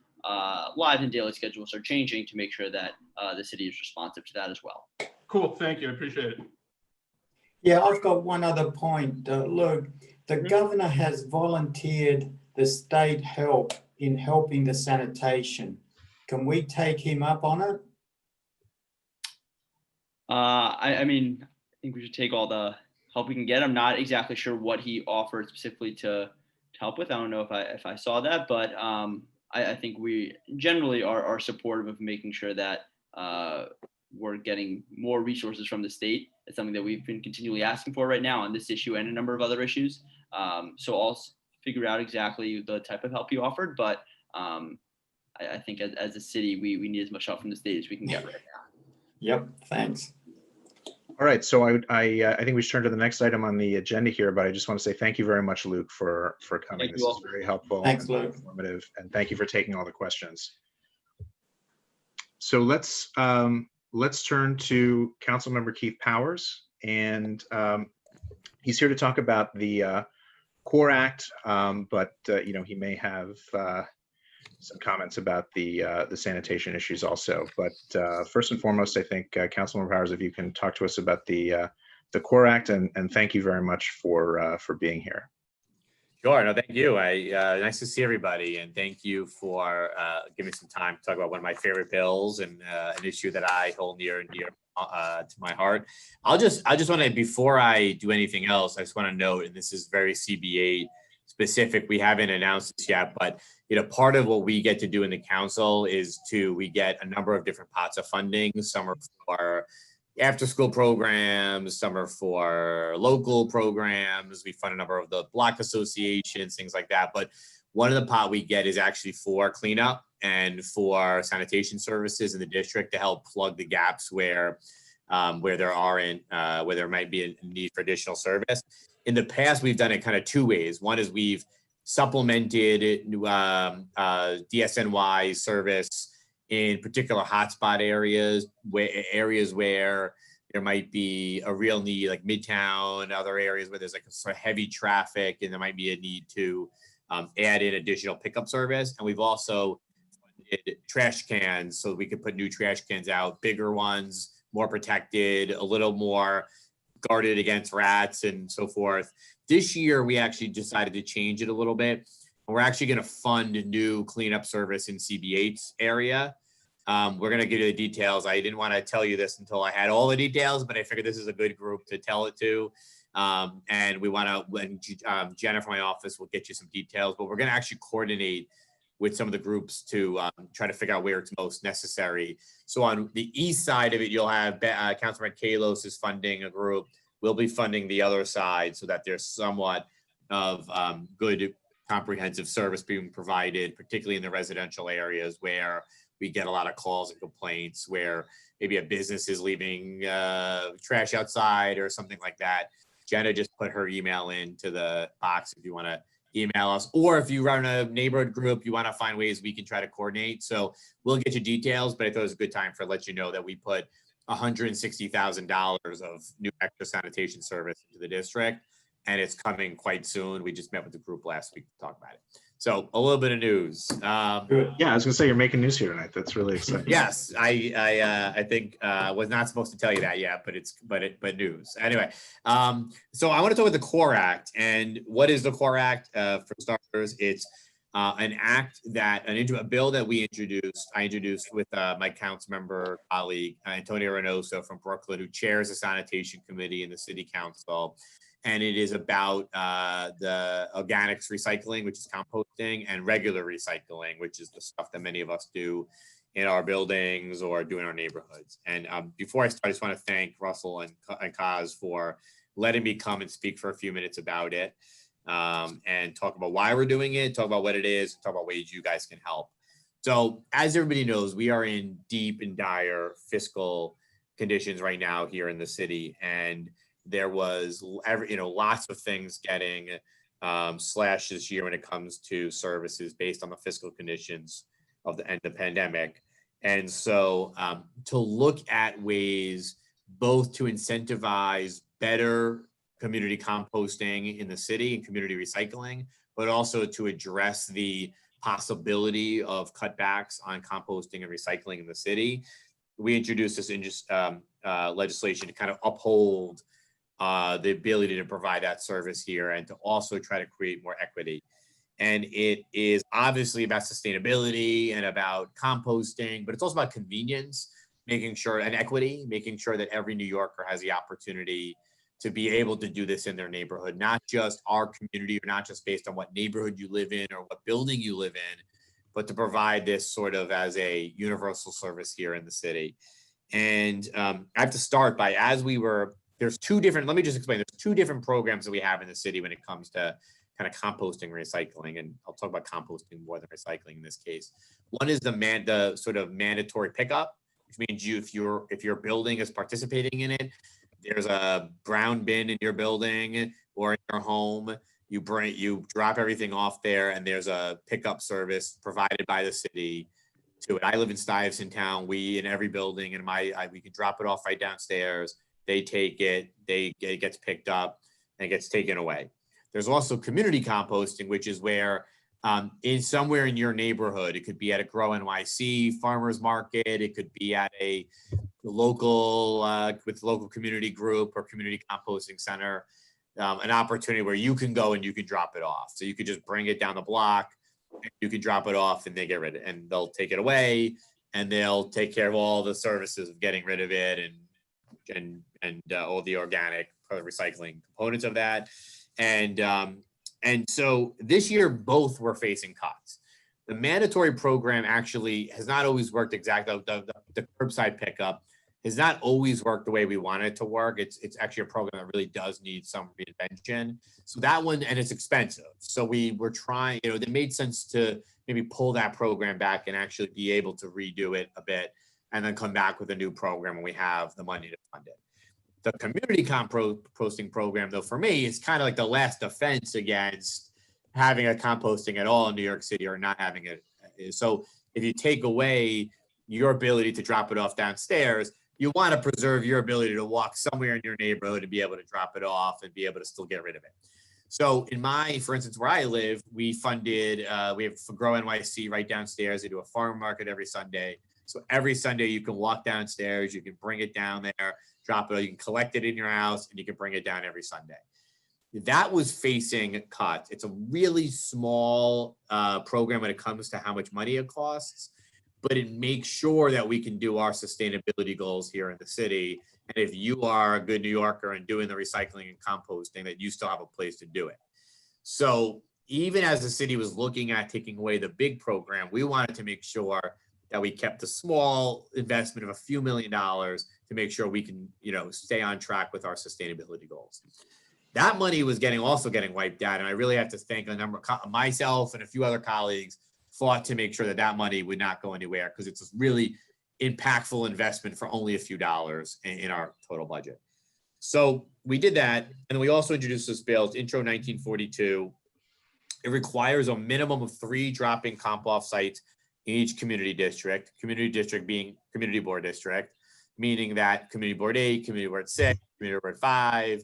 lives and daily schedules are changing to make sure that the city is responsive to that as well. Cool. Thank you. I appreciate it. Yeah, I've got one other point. Look, the governor has volunteered the state help in helping the sanitation. Can we take him up on it? I mean, I think we should take all the help we can get. I'm not exactly sure what he offered specifically to help with. I don't know if I saw that, but I think we generally are supportive of making sure that we're getting more resources from the state. It's something that we've been continually asking for right now on this issue and a number of other issues. So I'll figure out exactly the type of help you offered, but I think as a city, we need as much help from the state as we can get right now. Yep, thanks. All right, so I think we should turn to the next item on the agenda here, but I just want to say thank you very much, Luke, for coming. This is very helpful. Thanks, and Luke. Informative, and thank you for taking all the questions. So let's turn to Councilmember Keith Powers, and he's here to talk about the CORE Act, but you know, he may have some comments about the sanitation issues also. But first and foremost, I think Councilmember Powers, if you can talk to us about the CORE Act, and thank you very much for being here. Sure. No, thank you. Nice to see everybody, and thank you for giving me some time to talk about one of my favorite bills and an issue that I hold near and dear to my heart. I just want to, before I do anything else, I just want to note, and this is very CB8 specific, we haven't announced this yet, but you know, part of what we get to do in the council is we get a number of different pots of funding. Some are for after-school programs, some are for local programs. We fund a number of the block associations, things like that. But one of the pot we get is actually for cleanup and for sanitation services in the district to help plug the gaps where there might be a need for additional service. In the past, we've done it kind of two ways. One is we've supplemented DSNY service in particular hotspot areas where there might be a real need, like Midtown, other areas where there's like a sort of heavy traffic and there might be a need to add in additional pickup service. And we've also funded trash cans so we could put new trash cans out, bigger ones, more protected, a little more guarded against rats and so forth. This year, we actually decided to change it a little bit. We're actually going to fund a new cleanup service in CB8's area. We're going to give you the details. I didn't want to tell you this until I had all the details, but I figured this is a good group to tell it to. And we want to, when Jenna from my office will get you some details, but we're going to actually coordinate with some of the groups to try to figure out where it's most necessary. So on the east side of it, you'll have Councilman Kalos is funding a group. We'll be funding the other side so that there's somewhat of good comprehensive service being provided, particularly in the residential areas where we get a lot of calls and complaints where maybe a business is leaving trash outside or something like that. Jenna just put her email into the box if you want to email us. Or if you run a neighborhood group, you want to find ways we can try to coordinate. So we'll get you details, but I thought it was a good time for let you know that we put $160,000 of new extra sanitation service into the district, and it's coming quite soon. We just met with the group last week to talk about it. So a little bit of news. Yeah, I was gonna say you're making news here tonight. That's really exciting. Yes, I think I was not supposed to tell you that yet, but news anyway. So I want to talk about the CORE Act. And what is the CORE Act? For starters, it's an act that a bill that I introduced with my council member colleague Antonio Reynoso from Brooklyn, who chairs the sanitation committee in the city council. And it is about the organics recycling, which is composting, and regular recycling, which is the stuff that many of us do in our buildings or do in our neighborhoods. And before I start, I just want to thank Russell and Kaz for letting me come and speak for a few minutes about it, and talk about why we're doing it, talk about what it is, talk about ways you guys can help. So as everybody knows, we are in deep and dire fiscal conditions right now here in the city. And there was, lots of things getting slashed this year when it comes to services based on the fiscal conditions of the end of the pandemic. And so to look at ways both to incentivize better community composting in the city and community recycling, but also to address the possibility of cutbacks on composting and recycling in the city, we introduced this legislation to kind of uphold the ability to provide that service here and to also try to create more equity. And it is obviously about sustainability and about composting, but it's also about convenience, making sure, and equity, making sure that every New Yorker has the opportunity to be able to do this in their neighborhood, not just our community, or not just based on what neighborhood you live in or what building you live in, but to provide this sort of as a universal service here in the city. And I have to start by, there's two different programs that we have in the city when it comes to kind of composting and recycling. And I'll talk about composting more than recycling in this case. One is the sort of mandatory pickup, which means if your building is participating in it, there's a brown bin in your building or in your home. You drop everything off there, and there's a pickup service provided by the city to it. I live in Stuyvesant Town. We, in every building, and we can drop it off right downstairs. They take it, it gets picked up and gets taken away. There's also community composting, which is where somewhere in your neighborhood, it could be at a Grow NYC farmers market, it could be at a local community group or community composting center, an opportunity where you can go and you can drop it off. So you could just bring it down the block, you can drop it off, and they get rid of it, and they'll take it away, and they'll take care of all the services of getting rid of it and all the organic recycling components of that. And so this year, both were facing cuts. The mandatory program actually has not always worked exactly. The curbside pickup has not always worked the way we want it to work. It's actually a program that really does need some reinvention. So that one, and it's expensive. So we were trying, it made sense to maybe pull that program back and actually be able to redo it a bit and then come back with a new program when we have the money to fund it. The community composting program, though, for me, is kind of like the last defense against having a composting at all in New York City or not having it. So if you take away your ability to drop it off downstairs, you want to preserve your ability to walk somewhere in your neighborhood and be able to drop it off and be able to still get rid of it. So for instance, where I live, we funded, we have Grow NYC right downstairs. They do a farm market every Sunday. So every Sunday you can walk downstairs, you can bring it down there, drop it, you can collect it in your house, and you can bring it down every Sunday. That was facing cuts. It's a really small program when it comes to how much money it costs, but it makes sure that we can do our sustainability goals here in the city. And if you are a good New Yorker and doing the recycling and composting, that you still have a place to do it. So even as the city was looking at taking away the big program, we wanted to make sure that we kept a small investment of a few $1 million to make sure we can, stay on track with our sustainability goals. That money was also getting wiped out. And I really have to thank myself and a few other colleagues fought to make sure that money would not go anywhere, because it's a really impactful investment for only a few dollars in our total budget. So we did that. And then we also introduced this bill, it's Intro 1942. It requires a minimum of 3 drop-in compost sites in each community district being community board district, meaning that community board 8, community board 6, community board 5,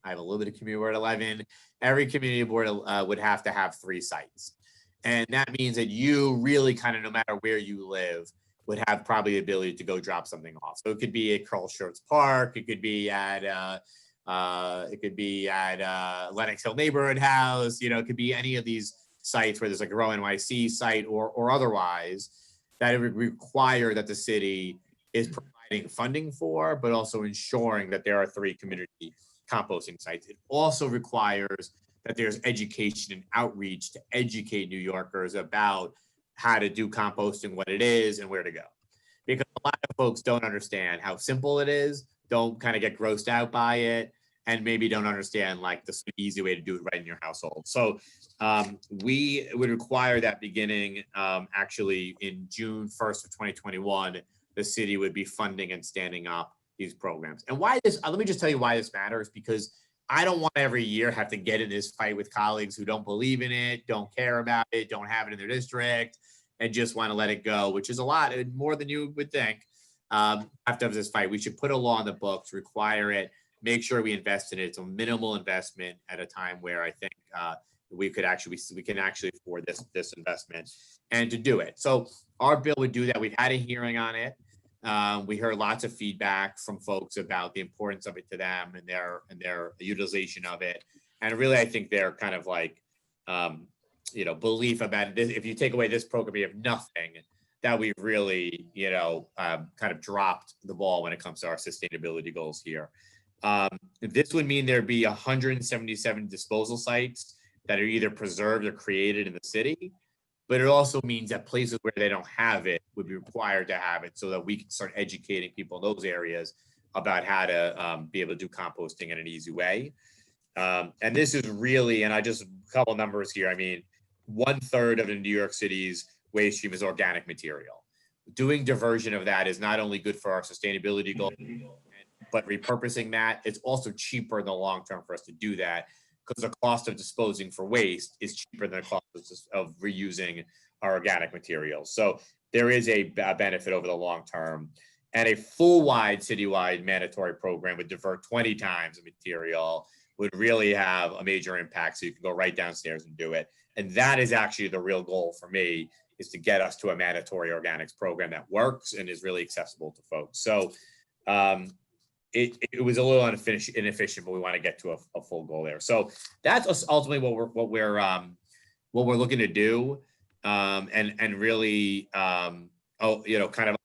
I have a little bit of community board 11, every community board would have to have 3 sites. And that means that you really kind of, no matter where you live, would have probably the ability to go drop something off. So it could be at Carl Schurz Park, it could be at Lenox Hill Neighborhood House, it could be any of these sites where there's like a Grow NYC site or otherwise, that it would require that the city is providing funding for, but also ensuring that there are 3 community composting sites. It also requires that there's education and outreach to educate New Yorkers about how to do composting, what it is, and where to go. Because a lot of folks don't understand how simple it is, don't kind of get grossed out by it, and maybe don't understand like the easy way to do it right in your household. So we would require that beginning actually in June 1st of 2021, the city would be funding and standing up these programs. And why this, let me just tell you why this matters, because I don't want every year have to get in this fight with colleagues who don't believe in it, don't care about it, don't have it in their district, and just want to let it go, which is a lot, more than you would think. After this fight, we should put a law in the books, require it, make sure we invest in it. It's a minimal investment at a time where I think we can actually afford this investment and to do it. So our bill would do that. We've had a hearing on it. We heard lots of feedback from folks about the importance of it to them and their utilization of it. And really, I think they're kind of like, belief about it. If you take away this program, you have nothing. That we've really, kind of dropped the ball when it comes to our sustainability goals here. This would mean there'd be 177 disposal sites that are either preserved or created in the city. But it also means that places where they don't have it would be required to have it so that we can start educating people in those areas about how to be able to do composting in an easy way. And this is really, and I just, a couple numbers here. I mean, 1/3 of the New York City's waste stream is organic material. Doing diversion of that is not only good for our sustainability goals, but repurposing that, it's also cheaper in the long term for us to do that, because the cost of disposing for waste is cheaper than the cost of reusing our organic materials. So there is a benefit over the long term. And a full-wide citywide mandatory program would divert 20 times the material, would really have a major impact. So you can go right downstairs and do it. And that is actually the real goal for me, is to get us to a mandatory organics program that works and is really accessible to folks. So it was a little inefficient, but we want to get to a full goal there. So that's ultimately what we're looking to do, and really kind of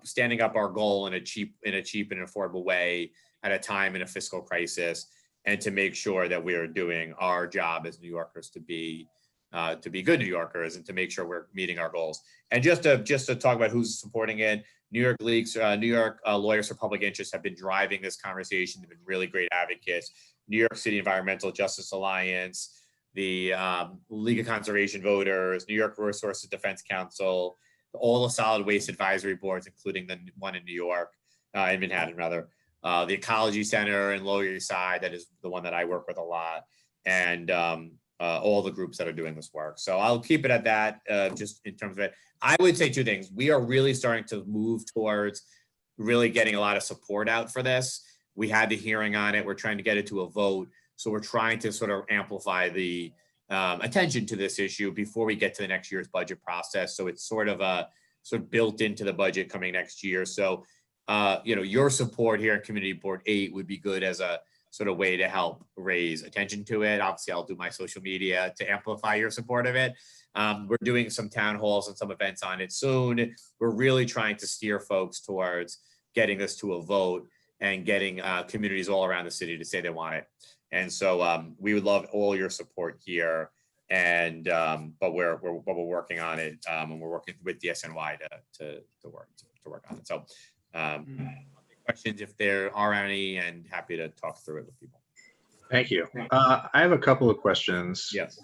standing up our goal in a cheap and affordable way at a time in a fiscal crisis, and to make sure that we are doing our job as New Yorkers to be good New Yorkers, and to make sure we're meeting our goals. And just to talk about who's supporting it, New York Lawyers for Public Interest have been driving this conversation. They've been really great advocates. New York City Environmental Justice Alliance, the League of Conservation Voters, New York Resources Defense Council, all the solid waste advisory boards, including the one in New York, in Manhattan rather, the Ecology Center and Lower East Side, that is the one that I work with a lot, and all the groups that are doing this work. So I'll keep it at that, just in terms of it. I would say 2 things. We are really starting to move towards really getting a lot of support out for this. We had the hearing on it. We're trying to get it to a vote. So we're trying to sort of amplify the attention to this issue before we get to the next year's budget process. So it's sort of built into the budget coming next year. So, your support here at Community Board 8 would be good as a sort of way to help raise attention to it. Obviously, I'll do my social media to amplify your support of it. We're doing some town halls and some events on it soon. We're really trying to steer folks towards getting this to a vote and getting communities all around the city to say they want it. And so we would love all your support here. And but we're working on it, and we're working with the SNY to work on it. So questions if there are any, and happy to talk through it with people. Thank you. I have a couple of questions. Yes.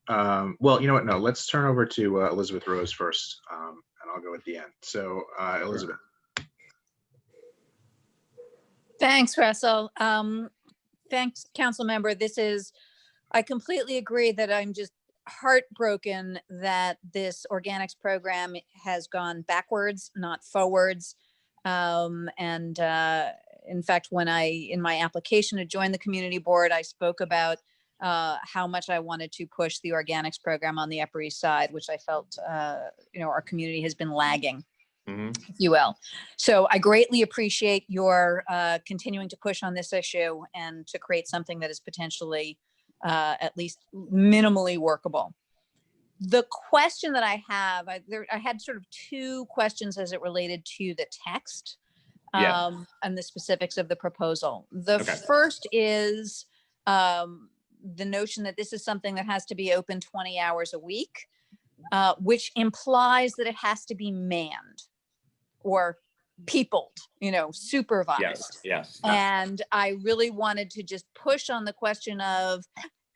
Well, you know what? No, let's turn over to Elizabeth Rose first, and I'll go at the end. So, Elizabeth. Thanks, Russell. Thanks, council member. I completely agree that heartbroken that this organics program has gone backwards, not forwards. In fact, when in my application to join the community board, I spoke about how much I wanted to push the organics program on the Upper East Side, which I felt, our community has been lagging, if you will. So I greatly appreciate your continuing to push on this issue and to create something that is potentially at least minimally workable. The question that I have, I had sort of two questions as it related to the text and the specifics of the proposal. The first is the notion that this is something that has to be open 20 hours a week, which implies that it has to be manned or peopled, supervised. Yes. And I really wanted to just push on the question of,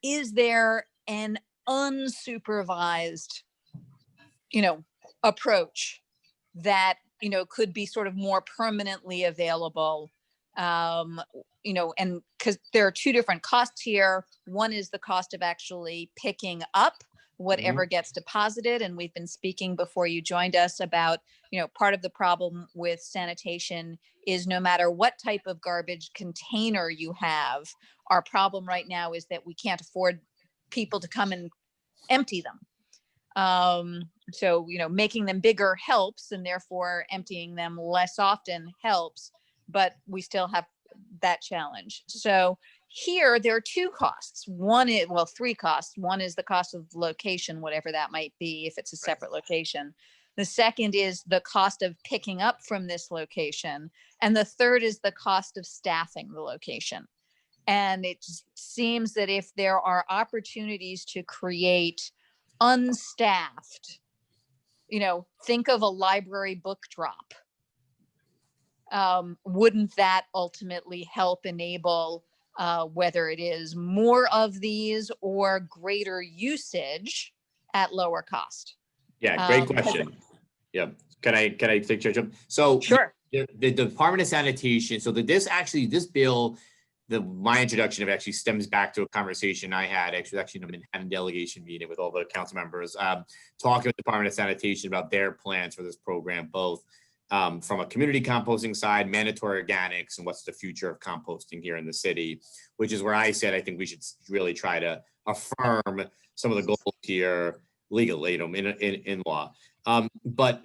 is there an unsupervised, approach that, could be sort of more permanently available, and because there are two different costs here. One is the cost of actually picking up whatever gets deposited. And we've been speaking before you joined us about, part of the problem with sanitation is no matter what type of garbage container you have, our problem right now is that we can't afford people to come and empty them. So, making them bigger helps, and therefore emptying them less often helps, but we still have that challenge. So here there are two costs. Three costs. One is the cost of location, whatever that might be, if it's a separate location. The second is the cost of picking up from this location. And the third is the cost of staffing the location. And it seems that if there are opportunities to create unstaffed, think of a library book drop. Wouldn't that ultimately help enable whether it is more of these or greater usage at lower cost? Yeah, great question. Yeah, can I take charge of? So sure. The Department of Sanitation. So this bill, my introduction of actually stems back to a conversation I had actually in a Manhattan delegation meeting with all the council members, talking with the Department of Sanitation about their plans for this program, both from a community composting side, mandatory organics, and what's the future of composting here in the city, which is where I said I think we should really try to affirm some of the goals here legally, in law. But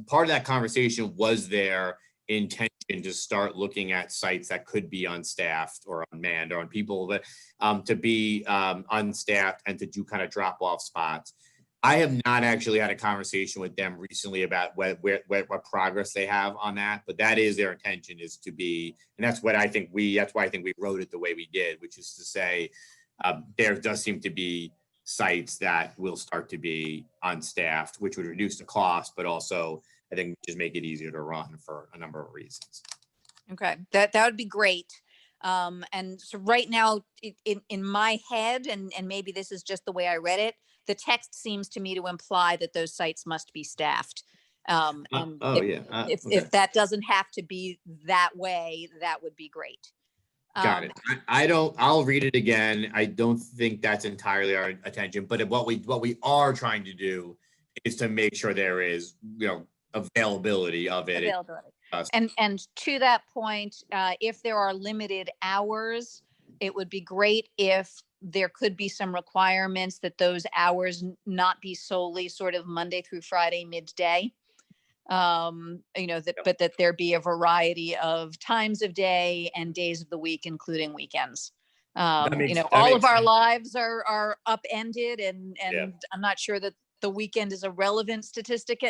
part of that conversation was their intention to start looking at sites that could be unstaffed or unmanned, or on people that to be unstaffed and to do kind of drop off spots. I have not actually had a conversation with them recently about what progress they have on that, but that is their intention, is to be, and that's why I think we wrote it the way we did, which is to say there does seem to be sites that will start to be unstaffed, which would reduce the cost, but also I think just make it easier to run for a number of reasons. Okay, that would be great. And so right now in my head, and maybe this is just the way I read it, the text seems to me to imply that those sites must be staffed. If that doesn't have to be that way, that would be great. Got it. I'll read it again. I don't think that's entirely our attention, but what we are trying to do is to make sure there is, availability of it. And to that point, if there are limited hours, it would be great if there could be some requirements that those hours not be solely sort of Monday through Friday midday. But that there be a variety of times of day and days of the week, including weekends. All of our lives are upended, and I'm not sure that the weekend is a relevant statistic,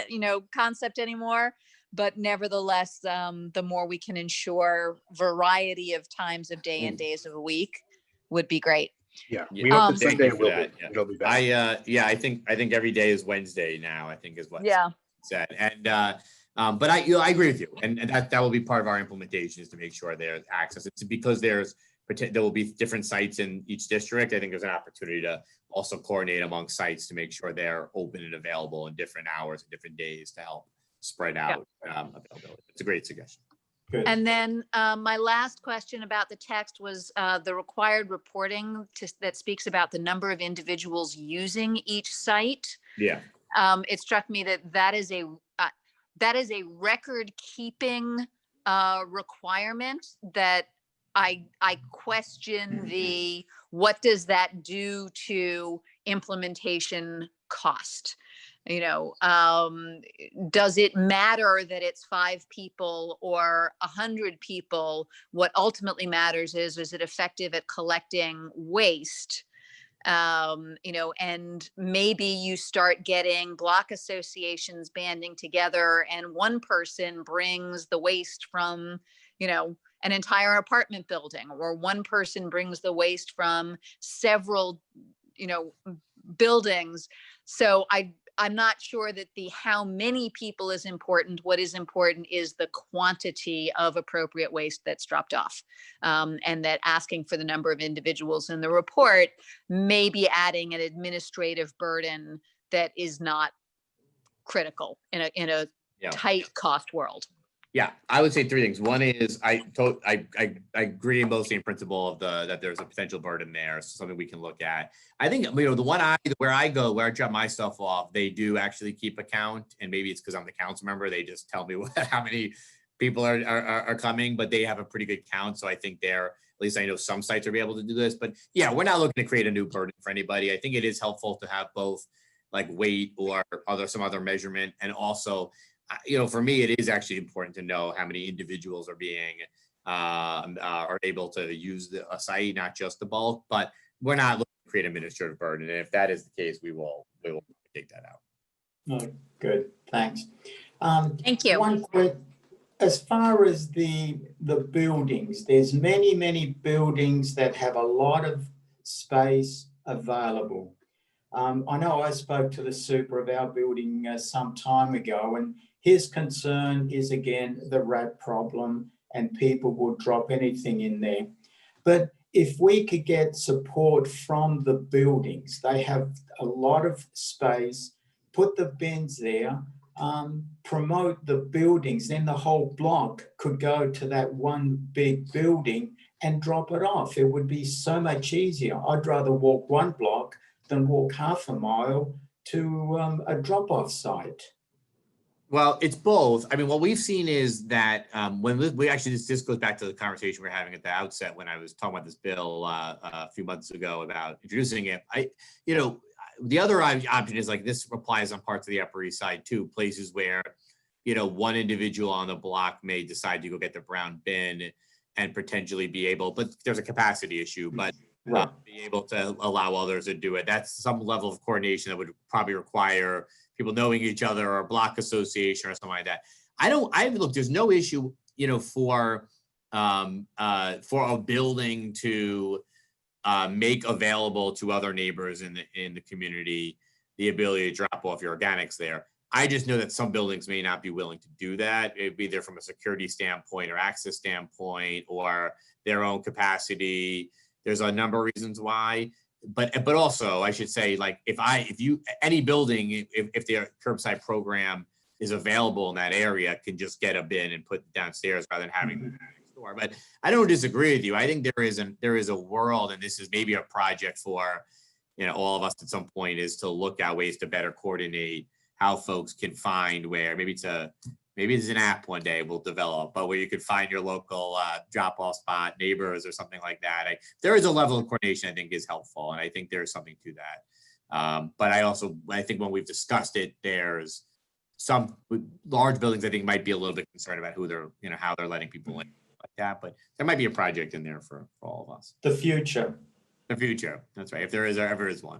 concept anymore. But nevertheless, the more we can ensure variety of times of day and days of a week would be great. Yeah, we hope that someday it'll be better. I think every day is Wednesday now, I think is what said. And but I agree with you, and that will be part of our implementation, is to make sure there's access. It's because there will be different sites in each district. I think there's an opportunity to also coordinate among sites to make sure they're open and available in different hours and different days to help spread out availability. It's a great suggestion. Good. And then my last question about the text was the required reporting that speaks about the number of individuals using each site. Yeah. It struck me that is a record keeping requirement that I question what does that do to implementation cost? You know, does it matter that it's 5 people or 100 people? What ultimately matters is it effective at collecting waste? You know, and maybe you start getting block associations banding together and one person brings the waste from, you know, an entire apartment building, or one person brings the waste from several, you know, buildings. So I'm not sure that the how many people is important. What is important is the quantity of appropriate waste that's dropped off. And that asking for the number of individuals in the report may be adding an administrative burden that is not critical in a tight cost world. Yeah, I would say 3 things. One is I agree mostly in principle of that there's a potential burden there, so something we can look at. I think, you know, where I drop my stuff off, they do actually keep a count, and maybe it's because I'm the council member. They just tell me how many people are coming, but they have a pretty good count. So I think at least I know some sites will be able to do this. But yeah, we're not looking to create a new burden for anybody. I think it is helpful to have both like weight or some other measurement, and also, you know, for me, it is actually important to know how many individuals are being are able to use a site, not just the bulk. But we're not looking to create administrative burden, and if that is the case, we will take that out. Oh, good, thanks. Thank you. As far as the buildings, there's many buildings that have a lot of space available. I know I spoke to the super of our building some time ago, and his concern is, again, the rat problem, and people will drop anything in there. But if we could get support from the buildings, they have a lot of space, put the bins there, promote the buildings, then the whole block could go to that one big building and drop it off. It would be so much easier. I'd rather walk 1 block than walk half a mile to a drop-off site. Well, it's both. I mean, what we've seen is that when we actually, this goes back to the conversation we were having at the outset when I was talking about this bill a few months ago about introducing it. You know, the other option is like this applies on parts of the Upper East Side too, places where, you know, one individual on the block may decide to go get the brown bin and potentially be able, but there's a capacity issue, but be able to allow others to do it. That's some level of coordination that would probably require people knowing each other, or a block association or something like that. Look, there's no issue, you know, for a building to make available to other neighbors in the community the ability to drop off your organics there. I just know that some buildings may not be willing to do that. It'd be either from a security standpoint or access standpoint or their own capacity. There's a number of reasons why, but also I should say, like, any building, if their curbside program is available in that area, can just get a bin and put it downstairs rather than having to next door. But I don't disagree with you. I think there is a world, and this is maybe a project for, you know, all of us at some point, is to look at ways to better coordinate how folks can find where maybe it's an app one day we'll develop, but where you could find your local drop-off spot, neighbors, or something like that. There is a level of coordination I think is helpful, and I think there's something to that. But I think when we've discussed it, there's some large buildings I think might be a little bit concerned about how they're letting people in like that. But there might be a project in there for all of us. The future. That's right. If there ever is one.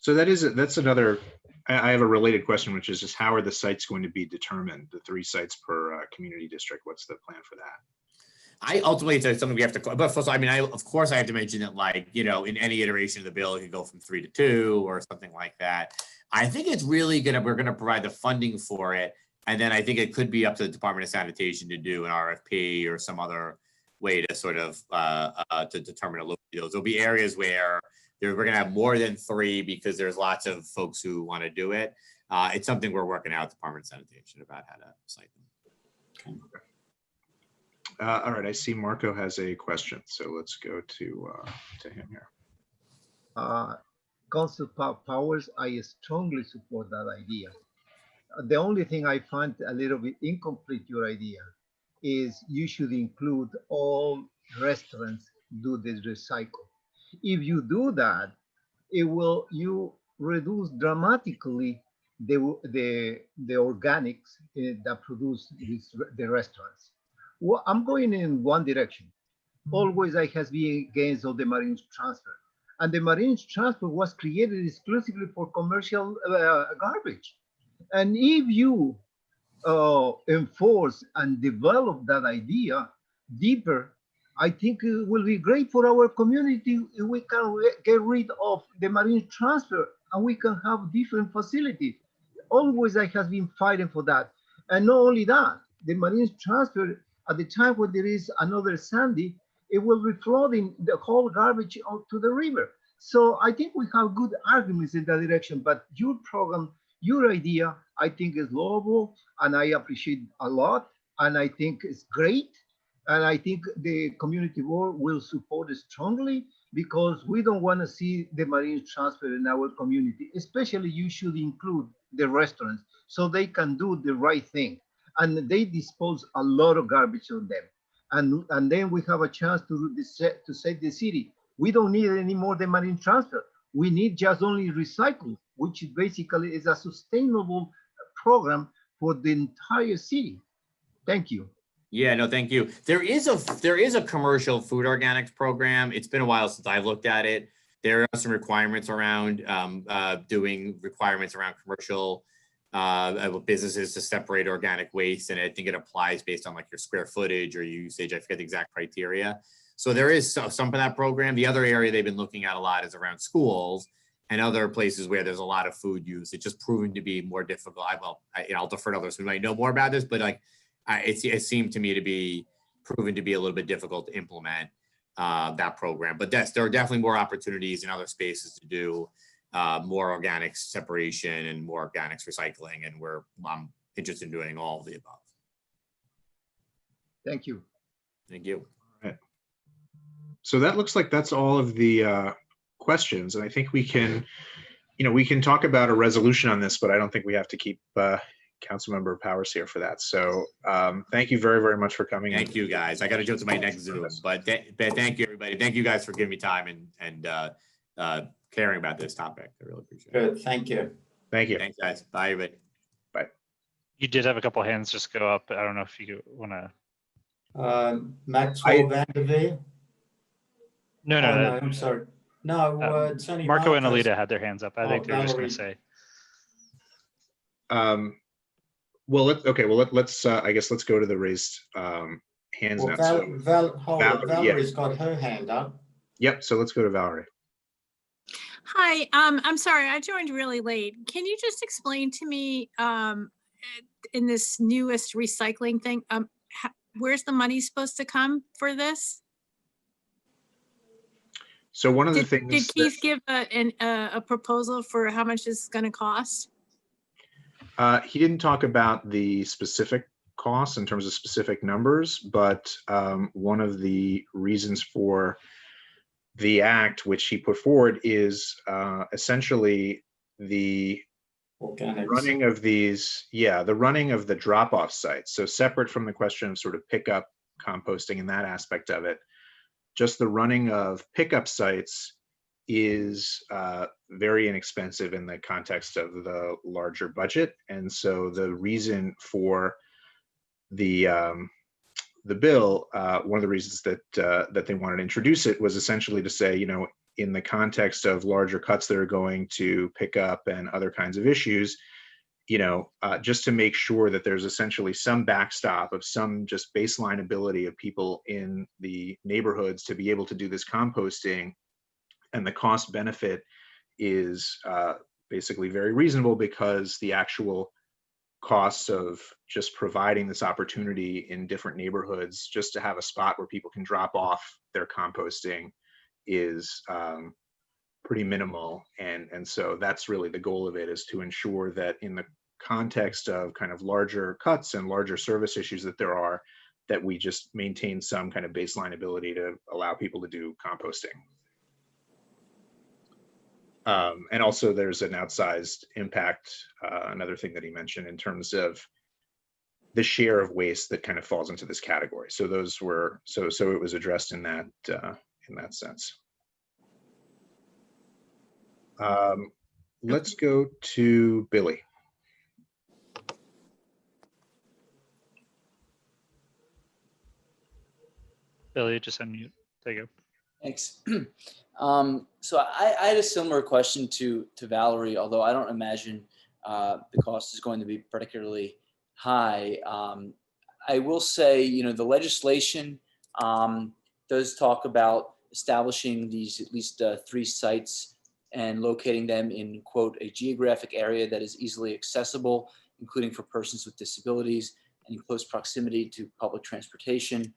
So that's another. I have a related question, which is just how are the sites going to be determined? The 3 sites per community district. What's the plan for that? Ultimately, it's something we have to. But first, I mean, of course, I have to mention that, like, you know, in any iteration of the bill, it could go from 3 to 2 or something like that. I think it's really we're gonna provide the funding for it, and then I think it could be up to the Department of Sanitation to do an RFP or some other way to sort of to determine a look. There'll be areas where we're going to have more than 3 because there's lots of folks who want to do it. It's something we're working out with the Department of Sanitation about how to cite them. All right, I see Marco has a question, so let's go to him here. Council Powers, I strongly support that idea. The only thing I find a little bit incomplete your idea is you should include all restaurants do this recycle. If you do that, you reduce dramatically the organics that produce the restaurants. Well, I'm going in one direction. Always I has been against all the marine transfer. And the marine transfer was created exclusively for commercial garbage. And if you enforce and develop that idea deeper, I think it will be great for our community if we can get rid of the marine transfer and we can have different facilities. Always I has been fighting for that. And not only that, the marine transfer at the time when there is another Sandy, it will be flooding the whole garbage to the river. So I think we have good arguments in that direction, but your program, your idea, I think is laudable and I appreciate a lot. And I think it's great. And I think the community board will support it strongly because we don't want to see the marine transfer in our community. Especially you should include the restaurants so they can do the right thing. And they dispose a lot of garbage on them. And then we have a chance to save the city. We don't need any more the marine transfer. We need just only recycle, which basically is a sustainable program for the entire city. Thank you. Yeah, no, thank you. There is a commercial food organics program. It's been a while since I've looked at it. There are some requirements around doing requirements around commercial businesses to separate organic waste, and I think it applies based on like your square footage or usage. I forget the exact criteria. So there is some of that program. The other area they've been looking at a lot is around schools and other places where there's a lot of food use. It's just proven to be more difficult. I'll defer to others who might know more about this, but like it seemed to me to be proven to be a little bit difficult to implement that program. But there are definitely more opportunities in other spaces to do more organics separation and more organics recycling, and I'm interested in doing all of the above. Thank you. Thank you. All right. So that looks like that's all of the questions, and I think we can talk about a resolution on this, but I don't think we have to keep Councilmember Powers here for that. So thank you very, very much for coming. Thank you, guys. I got to jump to my next Zoom, but thank you, everybody. Thank you guys for giving me time and caring about this topic. I really appreciate it. Good, thank you. Thank you. Thanks, guys. Bye, everybody. Bye. You did have a couple hands just go up. I don't know if you want to. Maxwell Vanderveer? No, no, I'm sorry. No, it's only Marco and Marcos. Alita had their hands up. I think they're just going to say. Well, let's I guess let's go to the raised hands now. Valerie's got her hand up. Yep. So let's go to Valerie. Hi, I'm sorry, I joined really late. Can you just explain to me in this newest recycling thing, where's the money supposed to come for this? So one of the things did Keith give a proposal for how much this is going to cost? He didn't talk about the specific costs in terms of specific numbers, but one of the reasons for the act which he put forward is essentially the running of these, the running of the drop-off sites. So separate from the question of sort of pickup composting and that aspect of it, just the running of pickup sites is very inexpensive in the context of the larger budget. And so the reason for the bill, one of the reasons that they wanted to introduce it was essentially to say, in the context of larger cuts that are going to pick up and other kinds of issues, just to make sure that there's essentially some backstop of some just baseline ability of people in the neighborhoods to be able to do this composting. And the cost benefit is basically very reasonable because the actual costs of just providing this opportunity in different neighborhoods just to have a spot where people can drop off their composting is pretty minimal. And so that's really the goal of it, is to ensure that in the context of kind of larger cuts and larger service issues that there are, that we just maintain some kind of baseline ability to allow people to do composting. And also there's an outsized impact, another thing that he mentioned in terms of the share of waste that kind of falls into this category. So those were, so it was addressed in that sense. Let's go to Billy. Billy, just unmute. There you go. Thanks. So I had a similar question to Valerie, although I don't imagine the cost is going to be particularly high. I will say, the legislation does talk about establishing these at least 3 sites and locating them in, quote, a geographic area that is easily accessible, including for persons with disabilities and in close proximity to public transportation.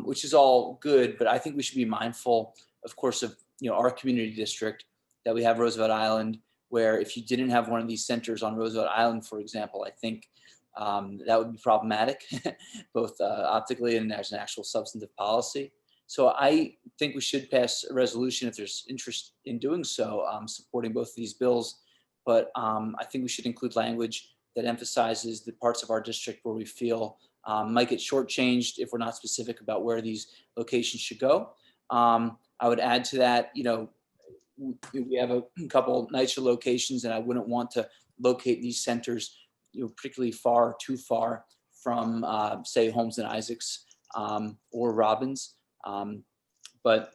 Which is all good, but I think we should be mindful, of course, of our community district that we have Roosevelt Island, where if you didn't have one of these centers on Roosevelt Island, for example, I think that would be problematic, both optically and as an actual substantive policy. So I think we should pass a resolution if there's interest in doing so, supporting both of these bills. But I think we should include language that emphasizes the parts of our district where we feel might get shortchanged if we're not specific about where these locations should go. I would add to that, we have a couple NYCHA locations, and I wouldn't want to locate these centers, particularly too far from, say, Holmes and Isaacs or Robbins. But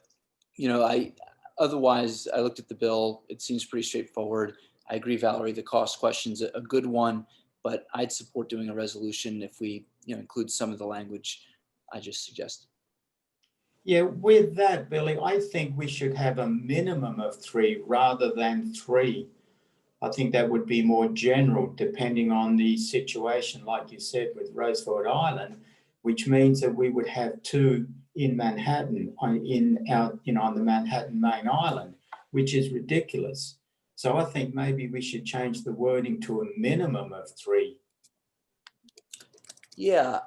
otherwise, I looked at the bill. It seems pretty straightforward. I agree, Valerie. The cost question's a good one, but I'd support doing a resolution if we include some of the language I just suggested. Yeah, with that, Billy, I think we should have a minimum of 3 rather than 3. I think that would be more general, depending on the situation, like you said, with Roosevelt Island, which means that we would have 2 in Manhattan, on the Manhattan main island, which is ridiculous. So I think maybe we should change the wording to a minimum of 3. Yeah,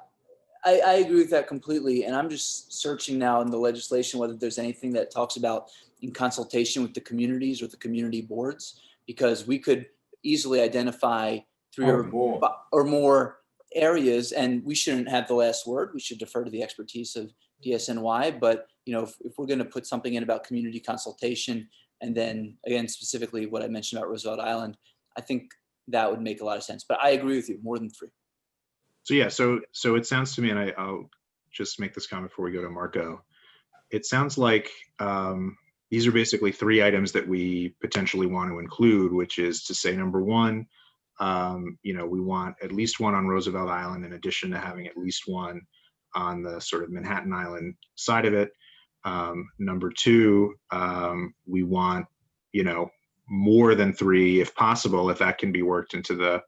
I agree with that completely. And I'm just searching now in the legislation whether there's anything that talks about in consultation with the communities or the community boards, because we could easily identify 3 or more areas, and we shouldn't have the last word. We should defer to the expertise of DSNY. But if we're going to put something in about community consultation, and then again specifically what I mentioned about Roosevelt Island, I think that would make a lot of sense. But I agree with you, more than 3. So yeah, so it sounds to me, and I'll just make this comment before we go to Marco. It sounds like these are basically 3 items that we potentially want to include, which is to say, number 1, we want at least 1 on Roosevelt Island, in addition to having at least 1 on the sort of Manhattan Island side of it. Number 2, we want, more than 3 if possible, if that can be worked into the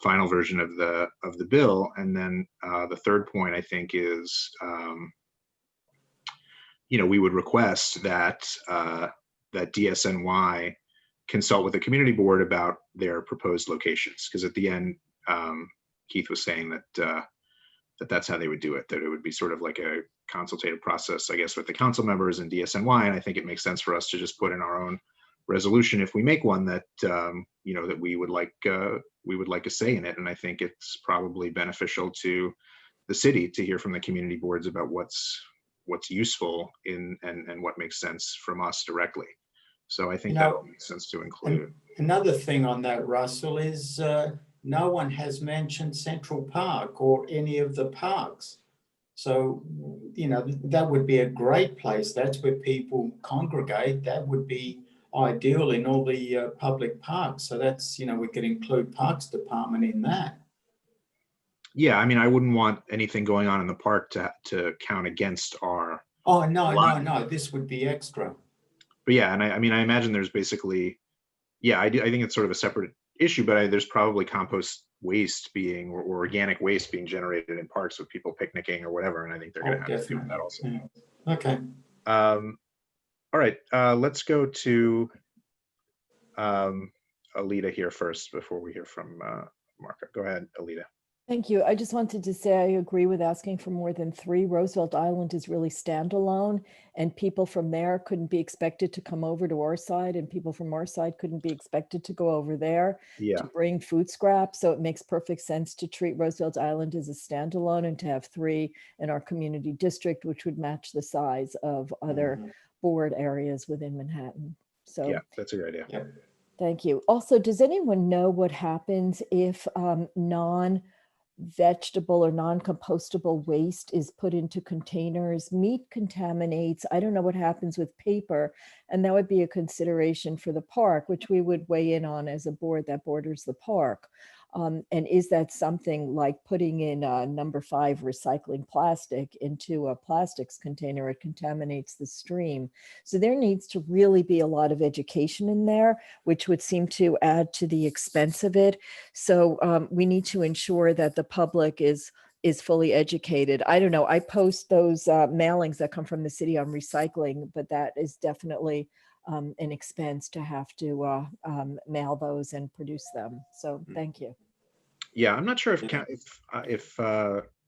final version of the bill. And then the third point, I think, is we would request that that DSNY consult with the community board about their proposed locations, because at the end, Keith was saying that that's how they would do it, that it would be sort of like a consultative process, I guess, with the council members and DSNY. And I think it makes sense for us to just put in our own resolution, if we make one, that that we would like a say in it. And I think it's probably beneficial to the city to hear from the community boards about what's useful and what makes sense from us directly. So I think that makes sense to include. Another thing on that, Russell, is no one has mentioned Central Park or any of the parks. So, that would be a great place. That's where people congregate. That would be ideal in all the public parks. So that's, we could include Parks Department in that. Yeah, I mean, I wouldn't want anything going on in the park to count against our. Oh, no, this would be extra. But yeah, and I mean, I imagine there's basically, I think it's sort of a separate issue, but there's probably compost waste or organic waste being generated in parks with people picnicking or whatever, and I think they're going to have to do that also. Yeah. Okay. All right, let's go to Alita here first before we hear from Marco. Go ahead, Alita. Thank you. I just wanted to say I agree with asking for more than 3. Roosevelt Island is really standalone, and people from there couldn't be expected to come over to our side, and people from our side couldn't be expected to go over there Yeah. to bring food scraps. So it makes perfect sense to treat Roosevelt Island as a standalone and to have 3 in our community district, which would match the size of other board areas within Manhattan. So Yeah, that's a good idea. Yep. thank you. Also, does anyone know what happens if non-vegetable or non-compostable waste is put into containers? Meat contaminates. I don't know what happens with paper, and that would be a consideration for the park, which we would weigh in on as a board that borders the park. And is that something like putting in number 5 recycling plastic into a plastics container? It contaminates the stream. So there needs to really be a lot of education in there, which would seem to add to the expense of it. So we need to ensure that the public is fully educated. I don't know. I post those mailings that come from the city on recycling, but that is definitely an expense to have to mail those and produce them. So thank you. Yeah, I'm not sure if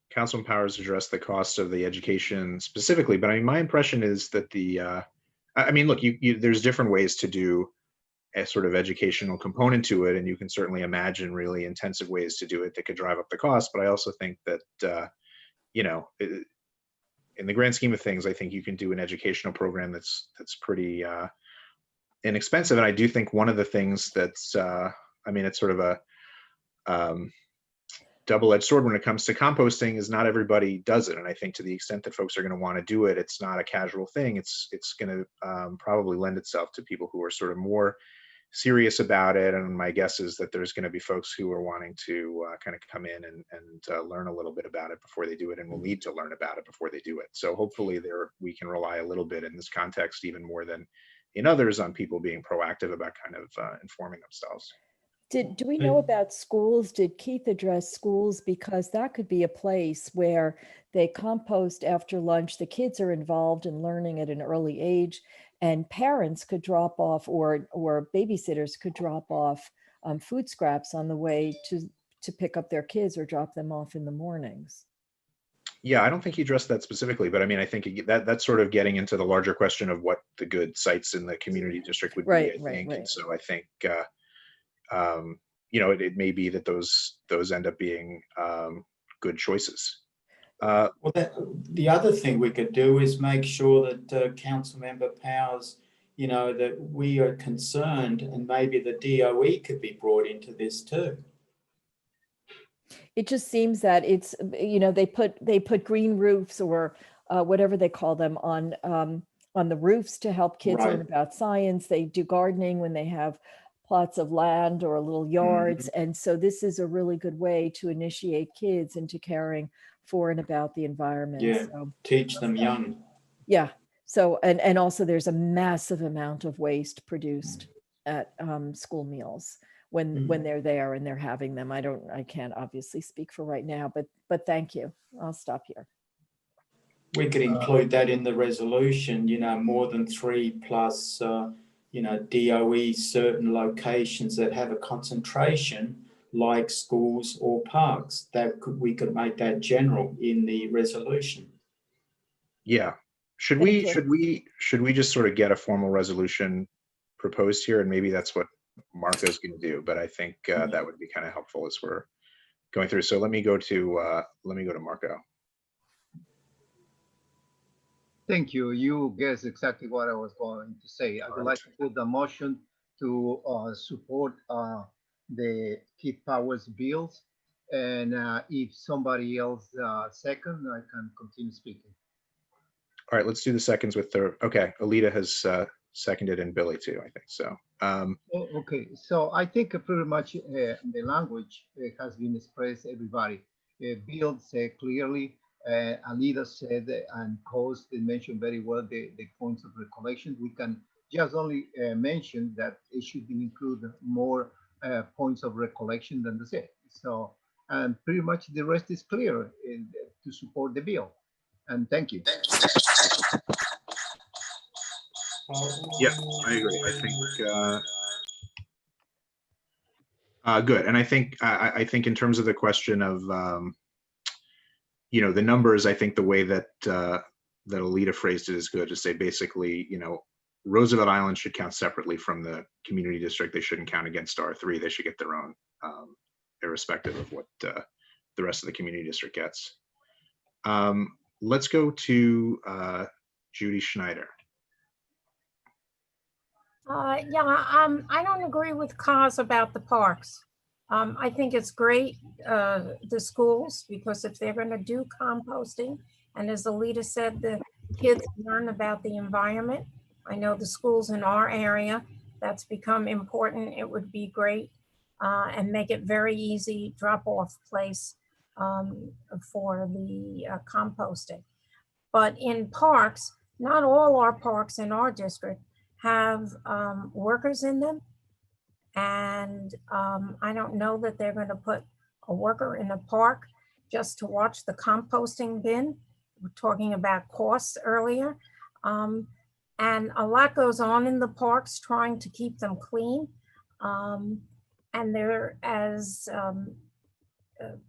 Councilman Powers addressed the cost of the education specifically, but I mean, my impression is that I mean, look, there's different ways to do a sort of educational component to it, and you can certainly imagine really intensive ways to do it that could drive up the cost. But I also think that you know, in the grand scheme of things, I think you can do an educational program that's pretty inexpensive. And I do think one of the things that's I mean, it's sort of a double-edged sword when it comes to composting is not everybody does it. And I think to the extent that folks are going to want to do it, it's not a casual thing. It's going to probably lend itself to people who are sort of more serious about it. And my guess is that there's going to be folks who are wanting to kind of come in and learn a little bit about it before they do it, and will need to learn about it before they do it. So hopefully we can rely a little bit in this context, even more than in others, on people being proactive about kind of informing themselves. Do we know about schools? Did Keith address schools? Because that could be a place where they compost after lunch. The kids are involved in learning at an early age, and parents could drop off, or babysitters could drop off food scraps on the way to pick up their kids or drop them off in the mornings. Yeah, I don't think he addressed that specifically, but I mean, I think that's sort of getting into the larger question of what the good sites in the community district would be, I think. And so I think, you know, it may be that those end up being good choices. Well, the other thing we could do is make sure that Councilmember Powers, you know, that we are concerned, and maybe the DOE could be brought into this too. It just seems that it's, you know, they put green roofs or whatever they call them on the roofs to help kids learn about science. They do gardening when they have plots of land or little yards. And so this is a really good way to initiate kids into caring for and about the environment. Yeah, so, teach them young. Yeah. So, and also there's a massive amount of waste produced at school meals when they're there and they're having them. I can't obviously speak for right now, but thank you. I'll stop here. We could include that in the resolution, you know, more than 3 plus, you know, DOE certain locations that have a concentration like schools or parks. We could make that general in the resolution. Yeah. Should we just sort of get a formal resolution proposed here? And maybe that's what Marco's going to do, but I think that would be kind of helpful as we're going through. So let me go to Marco. Thank you. You guessed exactly what I was going to say. I would like to put the motion to support the Keith Powers bills. And if somebody else second, I can continue speaking. All right, let's do the seconds with okay, Alita has seconded, and Billy too, I think so. Okay, so I think pretty much the language has been expressed, everybody. Bill said clearly, Alita said, and Coast mentioned very well the points of recollection. We can just only mention that it should include more points of recollection than the set. So, and pretty much the rest is clear to support the bill. And thank you. Yeah, I agree. I think Good. And I think in terms of the question of, the numbers, I think the way that Alita phrased it is good, to say basically, Roosevelt Island should count separately from the community district. They shouldn't count against R3. They should get their own, irrespective of what the rest of the community district gets. Let's go to Judy Schneider. I don't agree with Kaz about the parks. I think it's great, the schools, because if they're going to do composting, and as Alita said, the kids learn about the environment. I know the schools in our area, that's become important. It would be great, and make it very easy drop-off place for the composting. But in parks, not all our parks in our district have workers in them. And I don't know that they're going to put a worker in a park just to watch the composting bin. We're talking about costs earlier. And a lot goes on in the parks trying to keep them clean. And there, as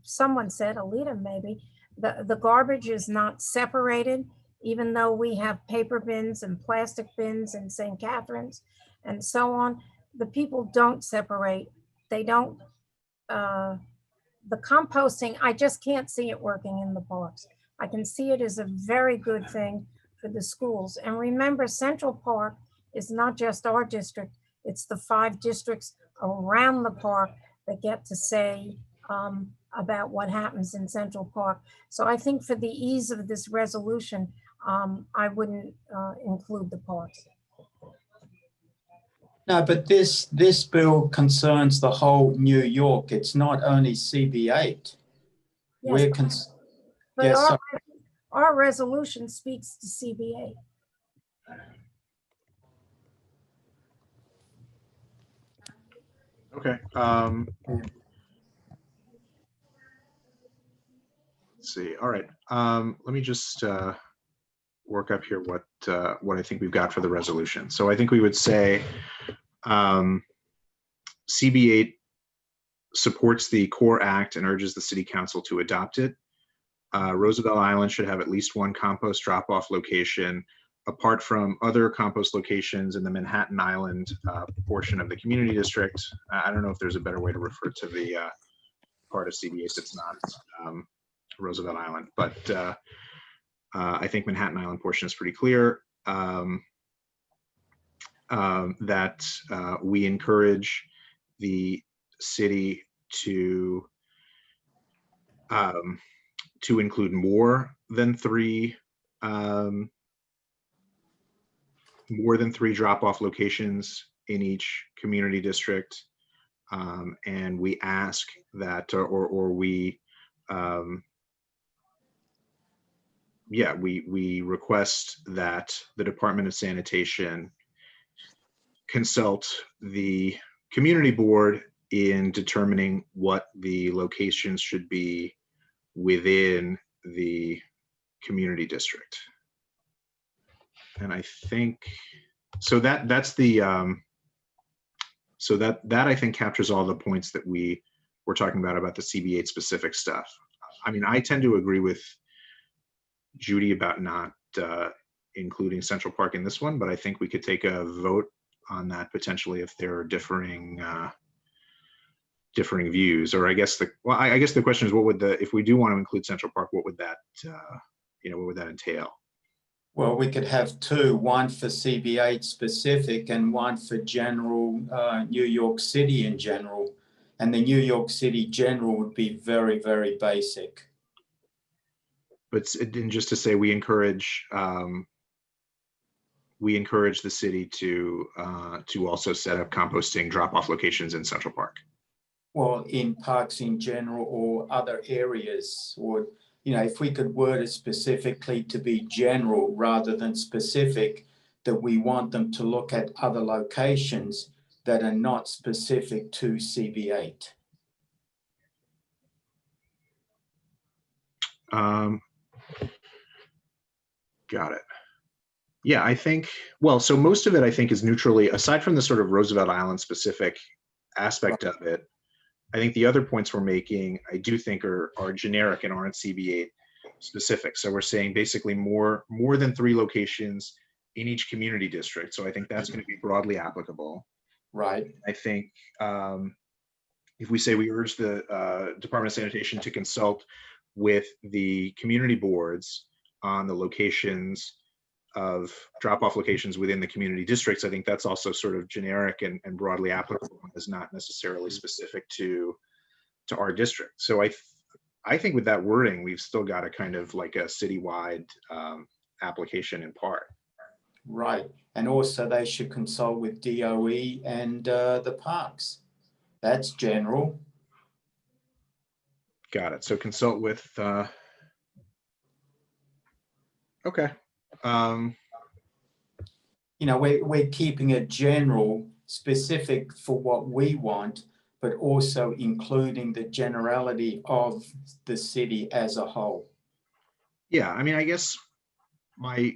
someone said, Alita maybe, the garbage is not separated, even though we have paper bins and plastic bins in St. Catherine's and so on. The people don't separate. They don't, the composting, I just can't see it working in the parks. I can see it as a very good thing for the schools. And remember, Central Park is not just our district, it's the 5 districts around the park that get to say about what happens in Central Park. So I think for the ease of this resolution, I wouldn't include the parks. No, but this bill concerns the whole New York. It's not only CB8. Yes, but yes, our resolution speaks to CB8. Okay. Let's see. All right. Let me just work up here what I think we've got for the resolution. So I think we would say CB8 supports the core act and urges the city council to adopt it. Roosevelt Island should have at least one compost drop-off location, apart from other compost locations in the Manhattan Island portion of the community district. I don't know if there's a better way to refer to the part of CB8 that's not Roosevelt Island, but I think Manhattan Island portion is pretty clear. That we encourage the city to include more than three drop-off locations in each community district, and we ask that, we request that the Department of Sanitation consult the community board in determining what the locations should be within the community district. And I think, so that's the, so that I think captures all the points that we were talking about the CB8 specific stuff. I mean, I tend to agree with Judy about not including Central Park in this one, but I think we could take a vote on that potentially if there are differing views. Or I guess the question is, what would if we do want to include Central Park, what would that what would that entail? Well, we could have 2, one for CB8 specific and one for general New York City in general. And the New York City general would be very, very basic. But just to say, we encourage the city to also set up composting drop-off locations in Central Park. Well, in parks in general or other areas, or if we could word it specifically to be general rather than specific, that we want them to look at other locations that are not specific to CB8. Got it. Yeah, I think, well, so most of it I think is neutrally, aside from the sort of Roosevelt Island specific aspect of it, I think the other points we're making, I do think are generic and aren't CB8 specific. So we're saying basically more than 3 locations in each community district. So I think that's going to be broadly applicable. Right. I think if we say we urge the Department of Sanitation to consult with the community boards on the locations of drop-off locations within the community districts, I think that's also sort of generic and broadly applicable, is not necessarily specific to our district. So I think with that wording, we've still got a kind of like a citywide application in part. Right. And also they should consult with DOE and the parks. That's general. Got it. So consult with, okay. You know, we're keeping it general, specific for what we want, but also including the generality of the city as a whole. Yeah, I mean, I guess my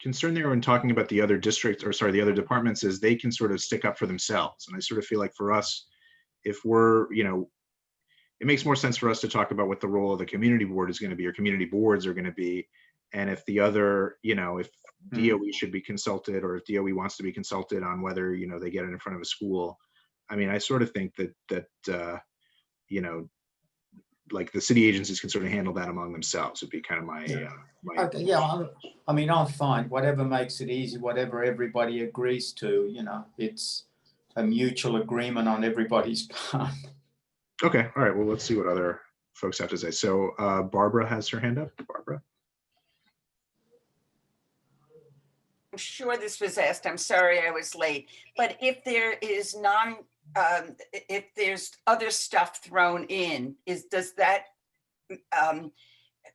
concern there when talking about the other districts, or sorry, the other departments, is they can sort of stick up for themselves. And I sort of feel like for us, if we're, you know, it makes more sense for us to talk about what the role of the community board is going to be, or community boards are going to be. And if the other, you know, if DOE should be consulted, or if DOE wants to be consulted on whether, you know, they get it in front of a school. I mean, I sort of think that you know, like the city agencies can sort of handle that among themselves would be kind of my, Okay, yeah, I mean, I'm fine. Whatever makes it easy, whatever everybody agrees to, you know, it's a mutual agreement on everybody's part. Okay, all right, well, let's see what other folks have to say. So Barbara has her hand up. Barbara. I'm sure this was asked. I'm sorry I was late. But if there is if there's other stuff thrown in, does that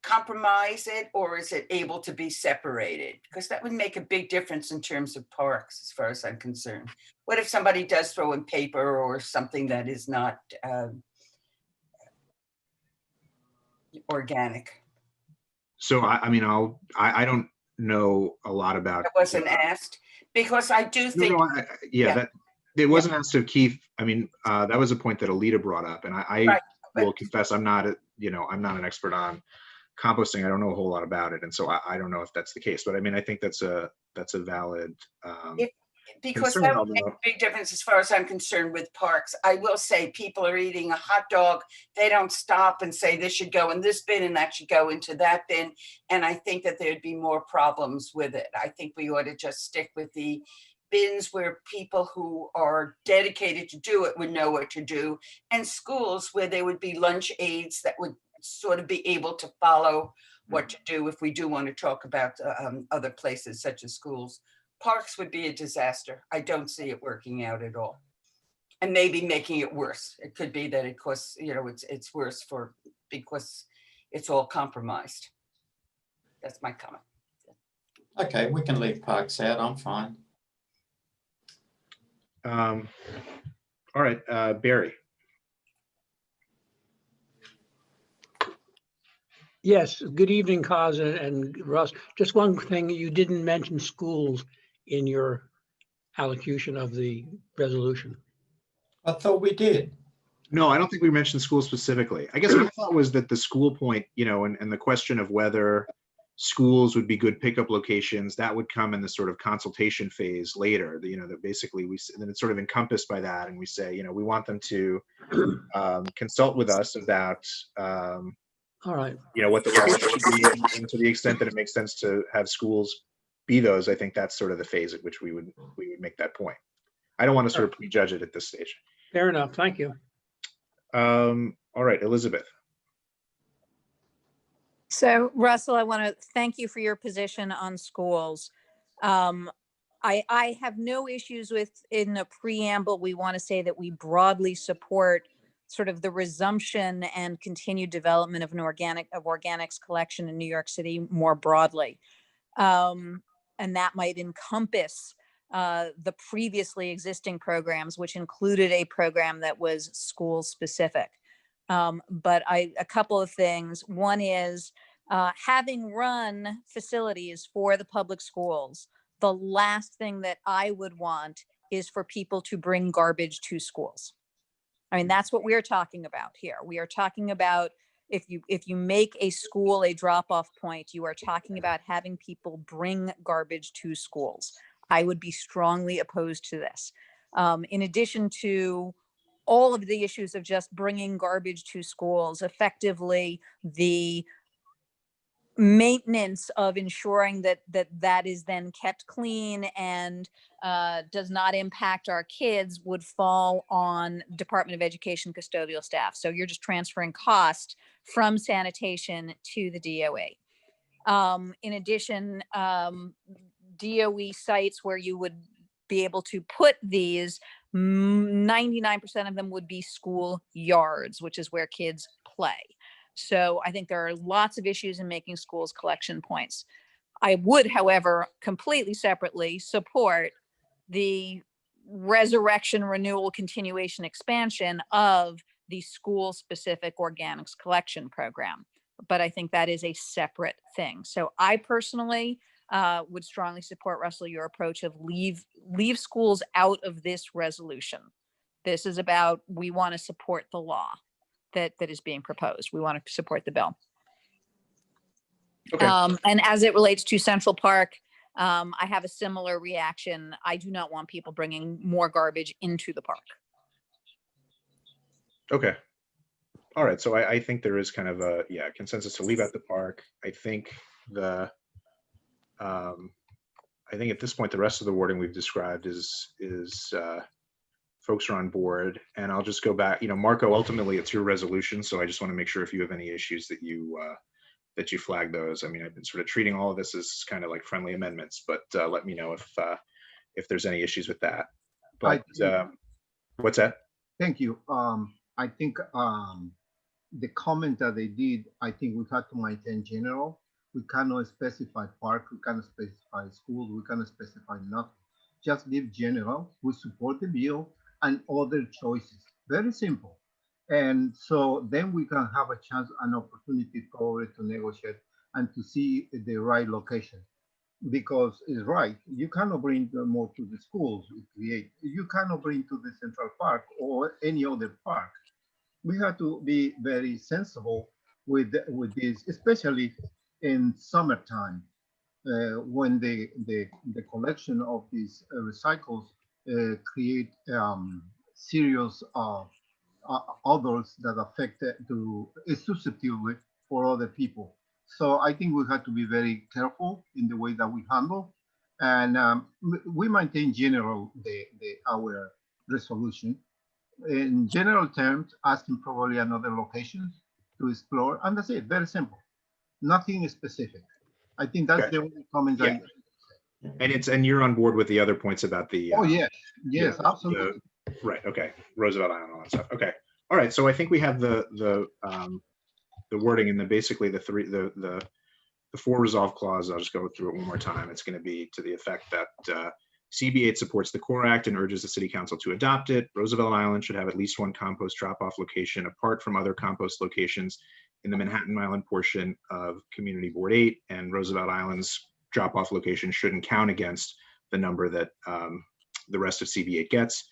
compromise it, or is it able to be separated? Because that would make a big difference in terms of parks, as far as I'm concerned. What if somebody does throw in paper or something that is not organic? So I mean, I don't know a lot about. It wasn't asked, because I do think. No, yeah, that it wasn't asked of Keith. I mean, that was a point that Alita brought up, and I will confess I'm not, you know, I'm not an expert on composting. I don't know a whole lot about it, and so I don't know if that's the case. But I mean, I think that's a valid. Because that would make a big difference as far as I'm concerned with parks. I will say, people are eating a hot dog. They don't stop and say this should go in this bin and that should go into that bin. And I think that there'd be more problems with it. I think we ought to just stick with the bins where people who are dedicated to do it would know what to do, and schools where there would be lunch aides that would sort of be able to follow what to do if we do want to talk about other places such as schools. Parks would be a disaster. I don't see it working out at all. And maybe making it worse. It could be that it costs, you know, it's worse because it's all compromised. That's my comment. Okay, we can leave parks out. I'm fine. All right, Barry. Yes, good evening, Kaz and Russ. Just one thing, you didn't mention schools in your allocution of the resolution. I thought we did. No, I don't think we mentioned schools specifically. I guess my thought was that the school point, you know, and the question of whether schools would be good pickup locations, that would come in the sort of consultation phase later. You know, that basically then it's sort of encompassed by that, and we say, you know, we want them to consult with us about all right, you know, what the location should be, and to the extent that it makes sense to have schools be those, I think that's sort of the phase at which we would make that point. I don't want to sort of prejudge it at this stage. Fair enough. Thank you. All right, Elizabeth. So Russell, I want to thank you for your position on schools. I have no issues with, in the preamble, we want to say that we broadly support sort of the resumption and continued development of organics collection in New York City more broadly. And that might encompass the previously existing programs, which included a program that was school specific. But a couple of things. One is having run facilities for the public schools, the last thing that I would want is for people to bring garbage to schools. I mean, that's what we're talking about here. We are talking about if you make a school a drop-off point, you are talking about having people bring garbage to schools. I would be strongly opposed to this. In addition to all of the issues of just bringing garbage to schools, effectively the maintenance of ensuring that is then kept clean and does not impact our kids would fall on Department of Education custodial staff. So you're just transferring cost from sanitation to the DOE. In addition, DOE sites where you would be able to put these, 99% of them would be school yards, which is where kids play. So I think there are lots of issues in making schools collection points. I would, however, completely separately support the resurrection, renewal, continuation, expansion of the school-specific organics collection program. But I think that is a separate thing. So I personally would strongly support, Russell, your approach of leave schools out of this resolution. This is about, we want to support the law that is being proposed. We want to support the bill. Okay. And as it relates to Central Park, I have a similar reaction. I do not want people bringing more garbage into the park. Okay. All right. So I think there is kind of a consensus to leave out the park. I think I think at this point the rest of the wording we've described is folks are on board. And I'll just go back. Marco, ultimately it's your resolution, so I just want to make sure if you have any issues that you flag those. I mean, I've been sort of treating all of this as kind of like friendly amendments, but let me know if there's any issues with that. But what's that? Thank you. I think the comment that they did, I think we have to maintain general. We cannot specify park, we cannot specify schools, we cannot specify nothing. Just leave general. We support the bill and other choices. Very simple. And so then we can have a chance, an opportunity probably to negotiate and to see the right location. Because it's right, you cannot bring more to the schools. You cannot bring to the Central Park or any other park. We have to be very sensible with this, especially in summertime, when the collection of these recycles create serious others that affect is susceptible for other people. So I think we have to be very careful in the way that we handle, and we maintain general our resolution. In general terms, asking probably another location to explore, and that's it. Very simple, nothing specific. I think that's the only comment. Yeah. And you're on board with the other points about the. Oh yes, absolutely. Right. Okay. Roosevelt Island, all that stuff. Okay. All right. So I think we have the wording and basically the four resolve clause. I'll just go through it one more time. It's going to be to the effect that CB8 supports the Core Act and urges the City Council to adopt it. Roosevelt Island should have at least one compost drop-off location apart from other compost locations in the Manhattan Island portion of Community Board 8, and Roosevelt Island's drop-off location shouldn't count against the number that the rest of CB8 gets.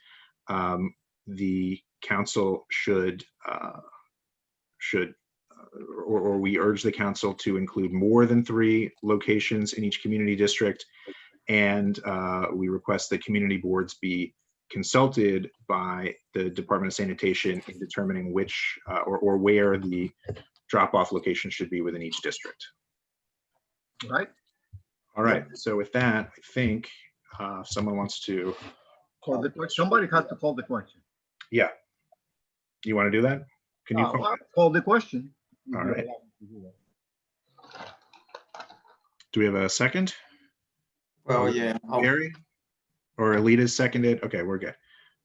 The council should or we urge the council to include more than 3 locations in each community district, and we request that community boards be consulted by the Department of Sanitation in determining which or where the drop-off location should be within each district. Right. All right. So with that, I think someone wants to call the question. Somebody has to call the question. Yeah. You want to do that? Can you call the question? All right. Do we have a second? Well, yeah. Barry or Alita's seconded. Okay, we're good.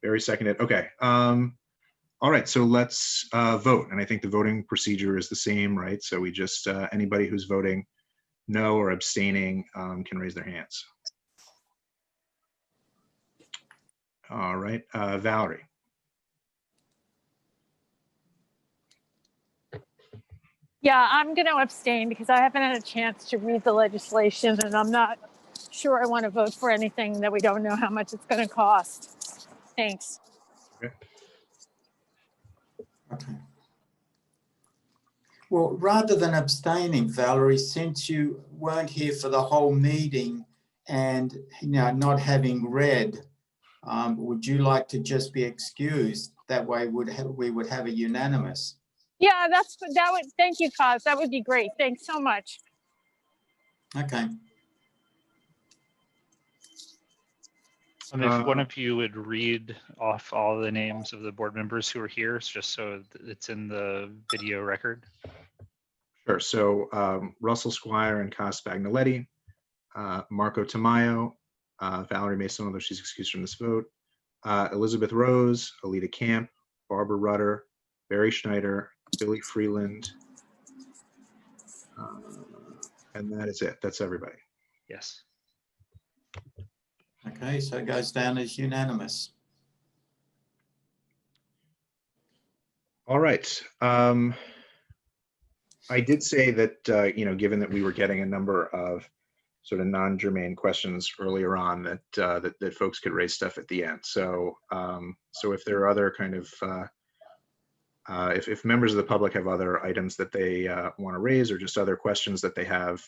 Barry seconded. Okay. All right. So let's vote. And I think the voting procedure is the same, right? So we just anybody who's voting no or abstaining can raise their hands. All right. Valerie. Yeah, I'm going to abstain because I haven't had a chance to read the legislation, and I'm not sure I want to vote for anything that we don't know how much it's going to cost. Thanks. Okay. Okay. Well, rather than abstaining, Valerie, since you weren't here for the whole meeting and not having read, would you like to just be excused? That way we would have a unanimous. Yeah, that would, thank you, Cos. That would be great. Thanks so much. Okay. And if one of you would read off all the names of the board members who are here, just so it's in the video record. Sure. So Russell Squire and Cos Bagnoletti, Marco Tamayo, Valerie Mason, although she's excused from this vote, Elizabeth Rose, Alita Camp, Barbara Rutter, Barry Schneider, Billy Freeland, and that is it. That's everybody. Yes. Okay, so it goes down as unanimous. All right. I did say that, given that we were getting a number of sort of non-germane questions earlier on, that that folks could raise stuff at the end. So if there are other kind of, if members of the public have other items that they want to raise or just other questions that they have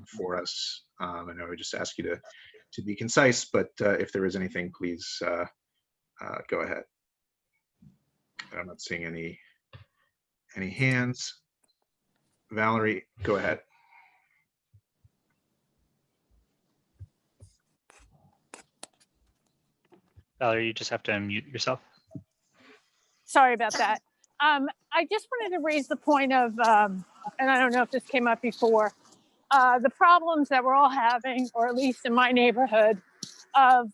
for us, and I would just ask you to be concise, but if there is anything, please go ahead. I'm not seeing any hands. Valerie, go ahead. Valerie, you just have to unmute yourself. Sorry about that. I just wanted to raise the point of, and I don't know if this came up before, the problems that we're all having, or at least in my neighborhood, of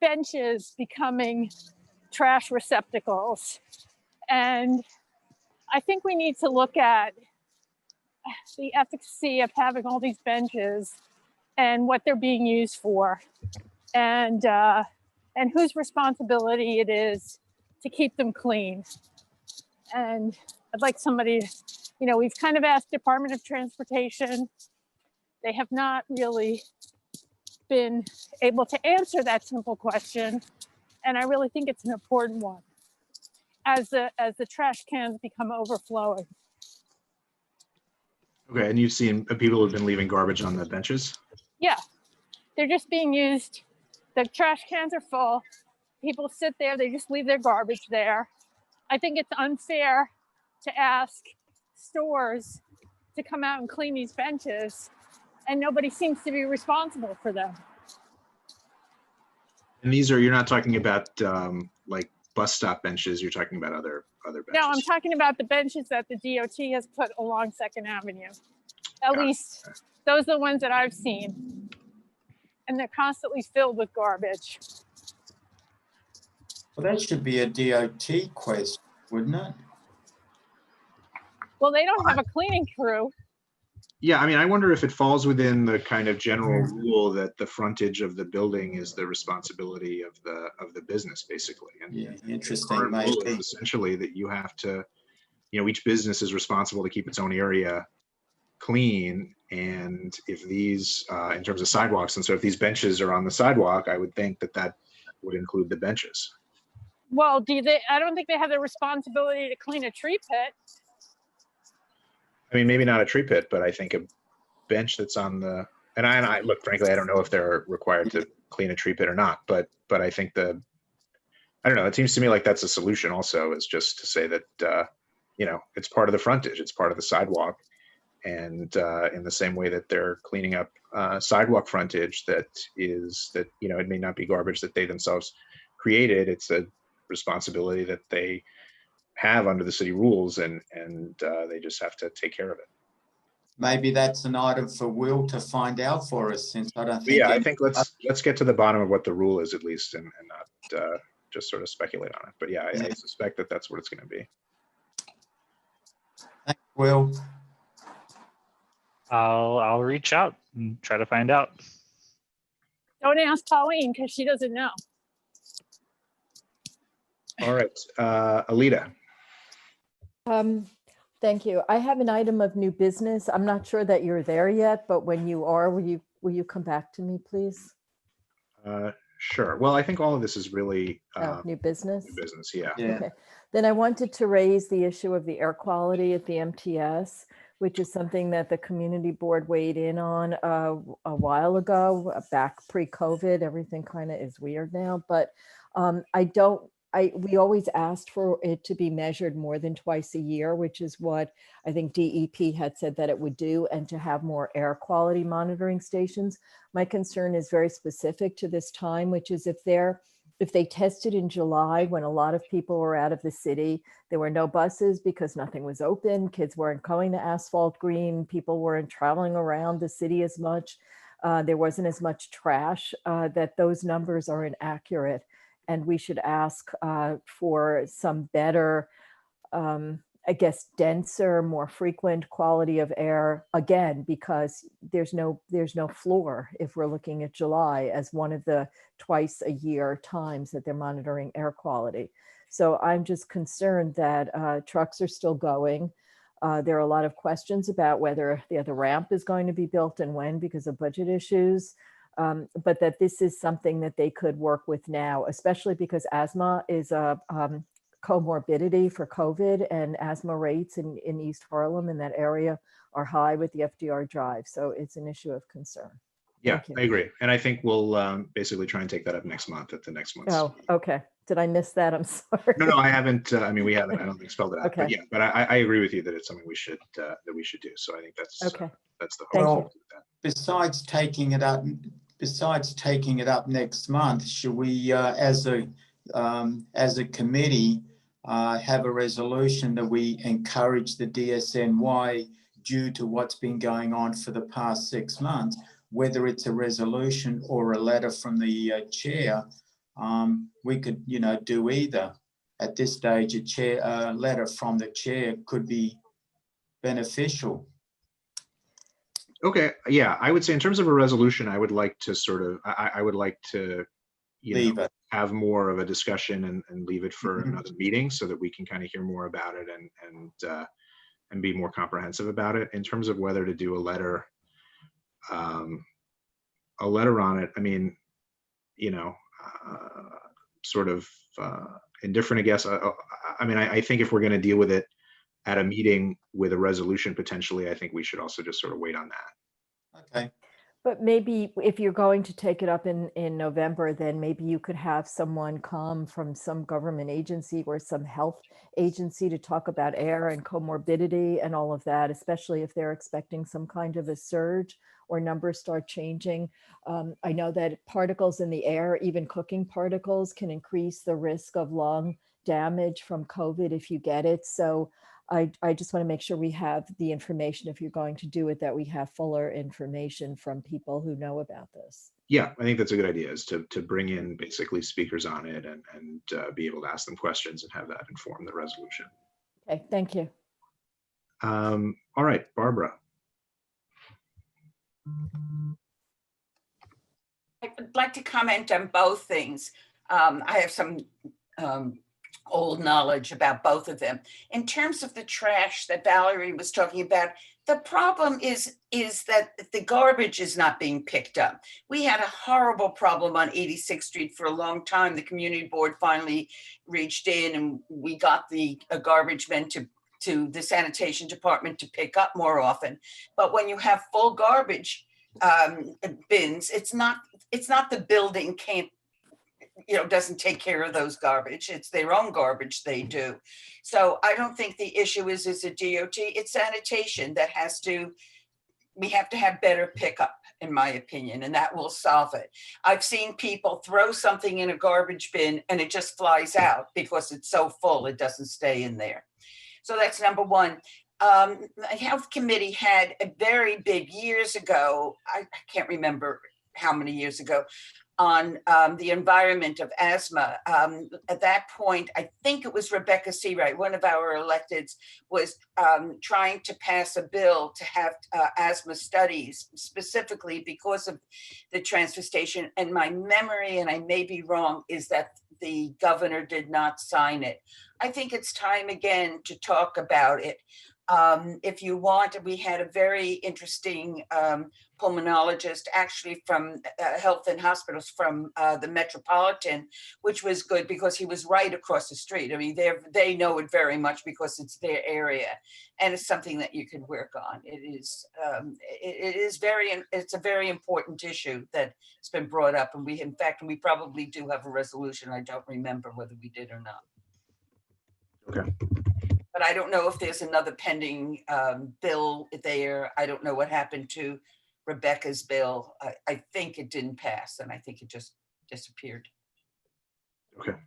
benches becoming trash receptacles. And I think we need to look at the efficacy of having all these benches and what they're being used for, and whose responsibility it is to keep them clean. And I'd like somebody, we've kind of asked Department of Transportation. They have not really been able to answer that simple question. And I really think it's an important one as the trash cans become overflowing. Okay, and you've seen people who've been leaving garbage on the benches? Yeah, they're just being used. The trash cans are full. People sit there, they just leave their garbage there. I think it's unfair to ask stores to come out and clean these benches, and nobody seems to be responsible for them. And you're not talking about like bus stop benches, you're talking about other benches. No, I'm talking about the benches that the DOT has put along 2nd Avenue. At least those are the ones that I've seen. And they're constantly filled with garbage. Well, that should be a DOT question, wouldn't it? Well, they don't have a cleaning crew. Yeah, I mean, I wonder if it falls within the kind of general rule that the frontage of the building is the responsibility of the business, basically. And yeah, interesting. The rule is essentially that you have to, each business is responsible to keep its own area clean. And if these, in terms of sidewalks, and so if these benches are on the sidewalk, I would think that would include the benches. Well, I don't think they have the responsibility to clean a tree pit. I mean, maybe not a tree pit, but I think a bench that's on the, and I look, frankly, I don't know if they're required to clean a tree pit or not, but I think I don't know, it seems to me like that's a solution also, is just to say that, it's part of the frontage, it's part of the sidewalk. And in the same way that they're cleaning up sidewalk frontage, it may not be garbage that they themselves created, it's a responsibility that they have under the city rules, and they just have to take care of it. Maybe that's an item for Will to find out for us, since I don't think. Yeah, I think let's get to the bottom of what the rule is at least, and not just sort of speculate on it. But yeah, I suspect that that's what it's going to be. Thanks, Will. I'll reach out and try to find out. Don't ask Colleen because she doesn't know. All right, Alita. Thank you. I have an item of new business. I'm not sure that you're there yet, but when you are, will you come back to me, please? Sure. Well, I think all of this is really New business? new business. Yeah. Okay, then I wanted to raise the issue of the air quality at the MTS, which is something that the community board weighed in on a while ago, back pre-COVID. Everything kind of is weird now, but we always asked for it to be measured more than twice a year, which is what I think DEP had said that it would do, and to have more air quality monitoring stations. My concern is very specific to this time, which is if they tested in July when a lot of people were out of the city, there were no buses because nothing was open, kids weren't going to Asphalt Green, people weren't traveling around the city as much, there wasn't as much trash, that those numbers are inaccurate. And we should ask for some better, I guess, denser, more frequent quality of air, again, because there's no floor if we're looking at July as one of the twice a year times that they're monitoring air quality. So I'm just concerned that trucks are still going. There are a lot of questions about whether the other ramp is going to be built and when because of budget issues. But that this is something that they could work with now, especially because asthma is a comorbidity for COVID, and asthma rates in East Harlem in that area are high with the FDR drive. So it's an issue of concern. Yeah, I agree. And I think we'll basically try and take that up next month at the next month's. Oh, okay. Did I miss that? I'm sorry. No, I haven't. I mean, we haven't. I don't think spelled it out. Okay. But yeah, but I agree with you that it's something we should do. So I think that's okay. That's the whole. Besides taking it up next month, should we, as a committee, have a resolution that we encourage the DSNY due to what's been going on for the past 6 months, whether it's a resolution or a letter from the chair? We could, do either. At this stage, a letter from the chair could be beneficial. Okay, yeah, I would say in terms of a resolution, I would like to sort of, I would like to, have more of a discussion and leave it for another meeting so that we can kind of hear more about it and be more comprehensive about it. In terms of whether to do a letter on it, I mean, sort of indifferent, I guess. I mean, I think if we're going to deal with it at a meeting with a resolution potentially, I think we should also just sort of wait on that. Okay. But maybe if you're going to take it up in November, then maybe you could have someone come from some government agency or some health agency to talk about air and comorbidity and all of that, especially if they're expecting some kind of a surge or numbers start changing. I know that particles in the air, even cooking particles, can increase the risk of lung damage from COVID if you get it. So I just want to make sure we have the information, if you're going to do it, that we have fuller information from people who know about this. Yeah, I think that's a good idea, is to bring in basically speakers on it and be able to ask them questions and have that inform the resolution. Okay, thank you. All right, Barbara. I would like to comment on both things. I have some old knowledge about both of them. In terms of the trash that Valerie was talking about, the problem is that the garbage is not being picked up. We had a horrible problem on 86th Street for a long time. The community board finally reached in and we got the garbage men to the sanitation department to pick up more often. But when you have full garbage bins, it's not the building can't, doesn't take care of those garbage. It's their own garbage they do. So I don't think the issue is a DOT, it's sanitation that we have to have better pickup, in my opinion, and that will solve it. I've seen people throw something in a garbage bin and it just flies out because it's so full, it doesn't stay in there. So that's number one. The health committee had a very big years ago, I can't remember how many years ago, on the environment of asthma. At that point, I think it was Rebecca Seawright, one of our electeds, was trying to pass a bill to have asthma studies, specifically because of the transfer station. And my memory, and I may be wrong, is that the governor did not sign it. I think it's time again to talk about it. If you want, we had a very interesting pulmonologist, actually from Health and Hospitals from the Metropolitan, which was good because he was right across the street. I mean, they know it very much because it's their area, and it's something that you can work on. It's a very important issue that's been brought up, and in fact, we probably do have a resolution. I don't remember whether we did or not. Okay. But I don't know if there's another pending bill there. I don't know what happened to Rebecca's bill. I think it didn't pass, and I think it just disappeared. Okay.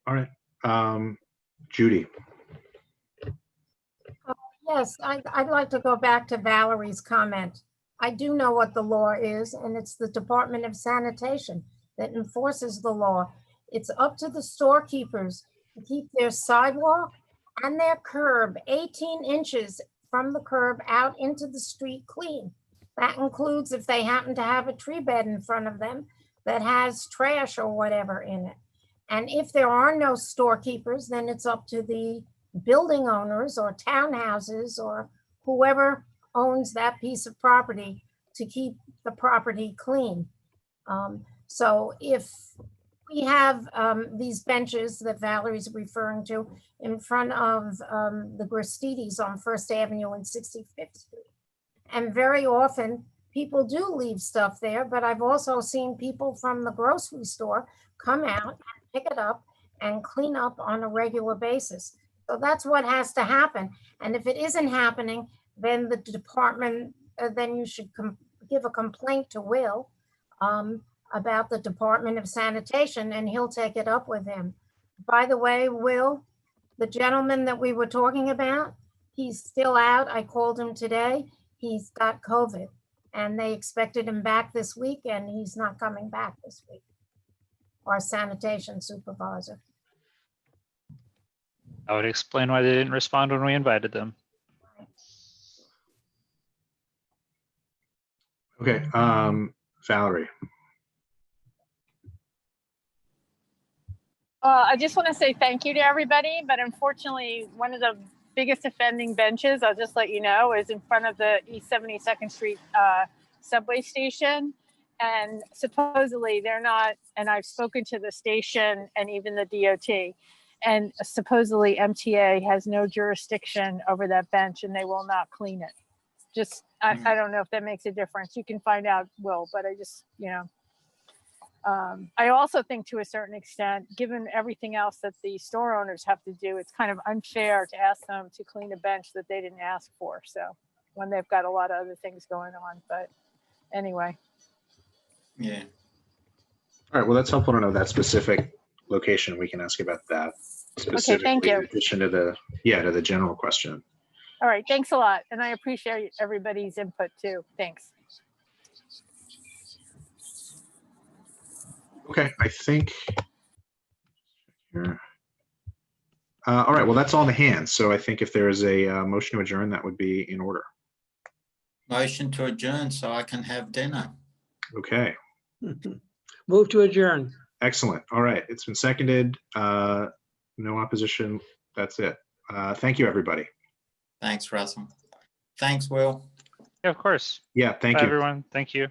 All right. Judy. Yes, I'd like to go back to Valerie's comment. I do know what the law is, and it's the Department of Sanitation that enforces the law. It's up to the storekeepers to keep their sidewalk and their curb 18 inches from the curb out into the street clean. That includes if they happen to have a tree bed in front of them that has trash or whatever in it. And if there are no storekeepers, then it's up to the building owners or townhouses or whoever owns that piece of property to keep the property clean. So if we have these benches that Valerie's referring to in front of the Gristides on First Avenue and 65th Street. And very often people do leave stuff there, but I've also seen people from the grocery store come out and pick it up and clean up on a regular basis. So that's what has to happen. And if it isn't happening, then the department, then you should give a complaint to Will about the Department of Sanitation, and he'll take it up with him. By the way, Will, the gentleman that we were talking about, he's still out. I called him today. He's got COVID, and they expected him back this week, and he's not coming back this week. Our sanitation supervisor. I would explain why they didn't respond when we invited them. Okay, Valerie. I just want to say thank you to everybody, but unfortunately, one of the biggest offending benches, I'll just let you know, is in front of the East 72nd Street subway station. And supposedly they're not, and I've spoken to the station and even the DOT, and supposedly MTA has no jurisdiction over that bench and they will not clean it. Just, I don't know if that makes a difference. You can find out, Will, but I just, you know. I also think to a certain extent, given everything else that the store owners have to do, it's kind of unfair to ask them to clean a bench that they didn't ask for. So when they've got a lot of other things going on, but anyway. Yeah. All right, well, that's helpful to know that specific location. We can ask about that specifically. Okay, thank you. In addition to the general question. All right, thanks a lot. And I appreciate everybody's input too. Thanks. Okay, I think. Here. All right, well, that's all in the hands. So I think if there is a motion to adjourn, that would be in order. Motion to adjourn so I can have dinner. Okay. Move to adjourn. Excellent. All right, it's been seconded. No opposition. That's it. Thank you, everybody. Thanks, Russell. Thanks, Will. Yeah, of course. Yeah, thank Bye, you. everyone. Thank you.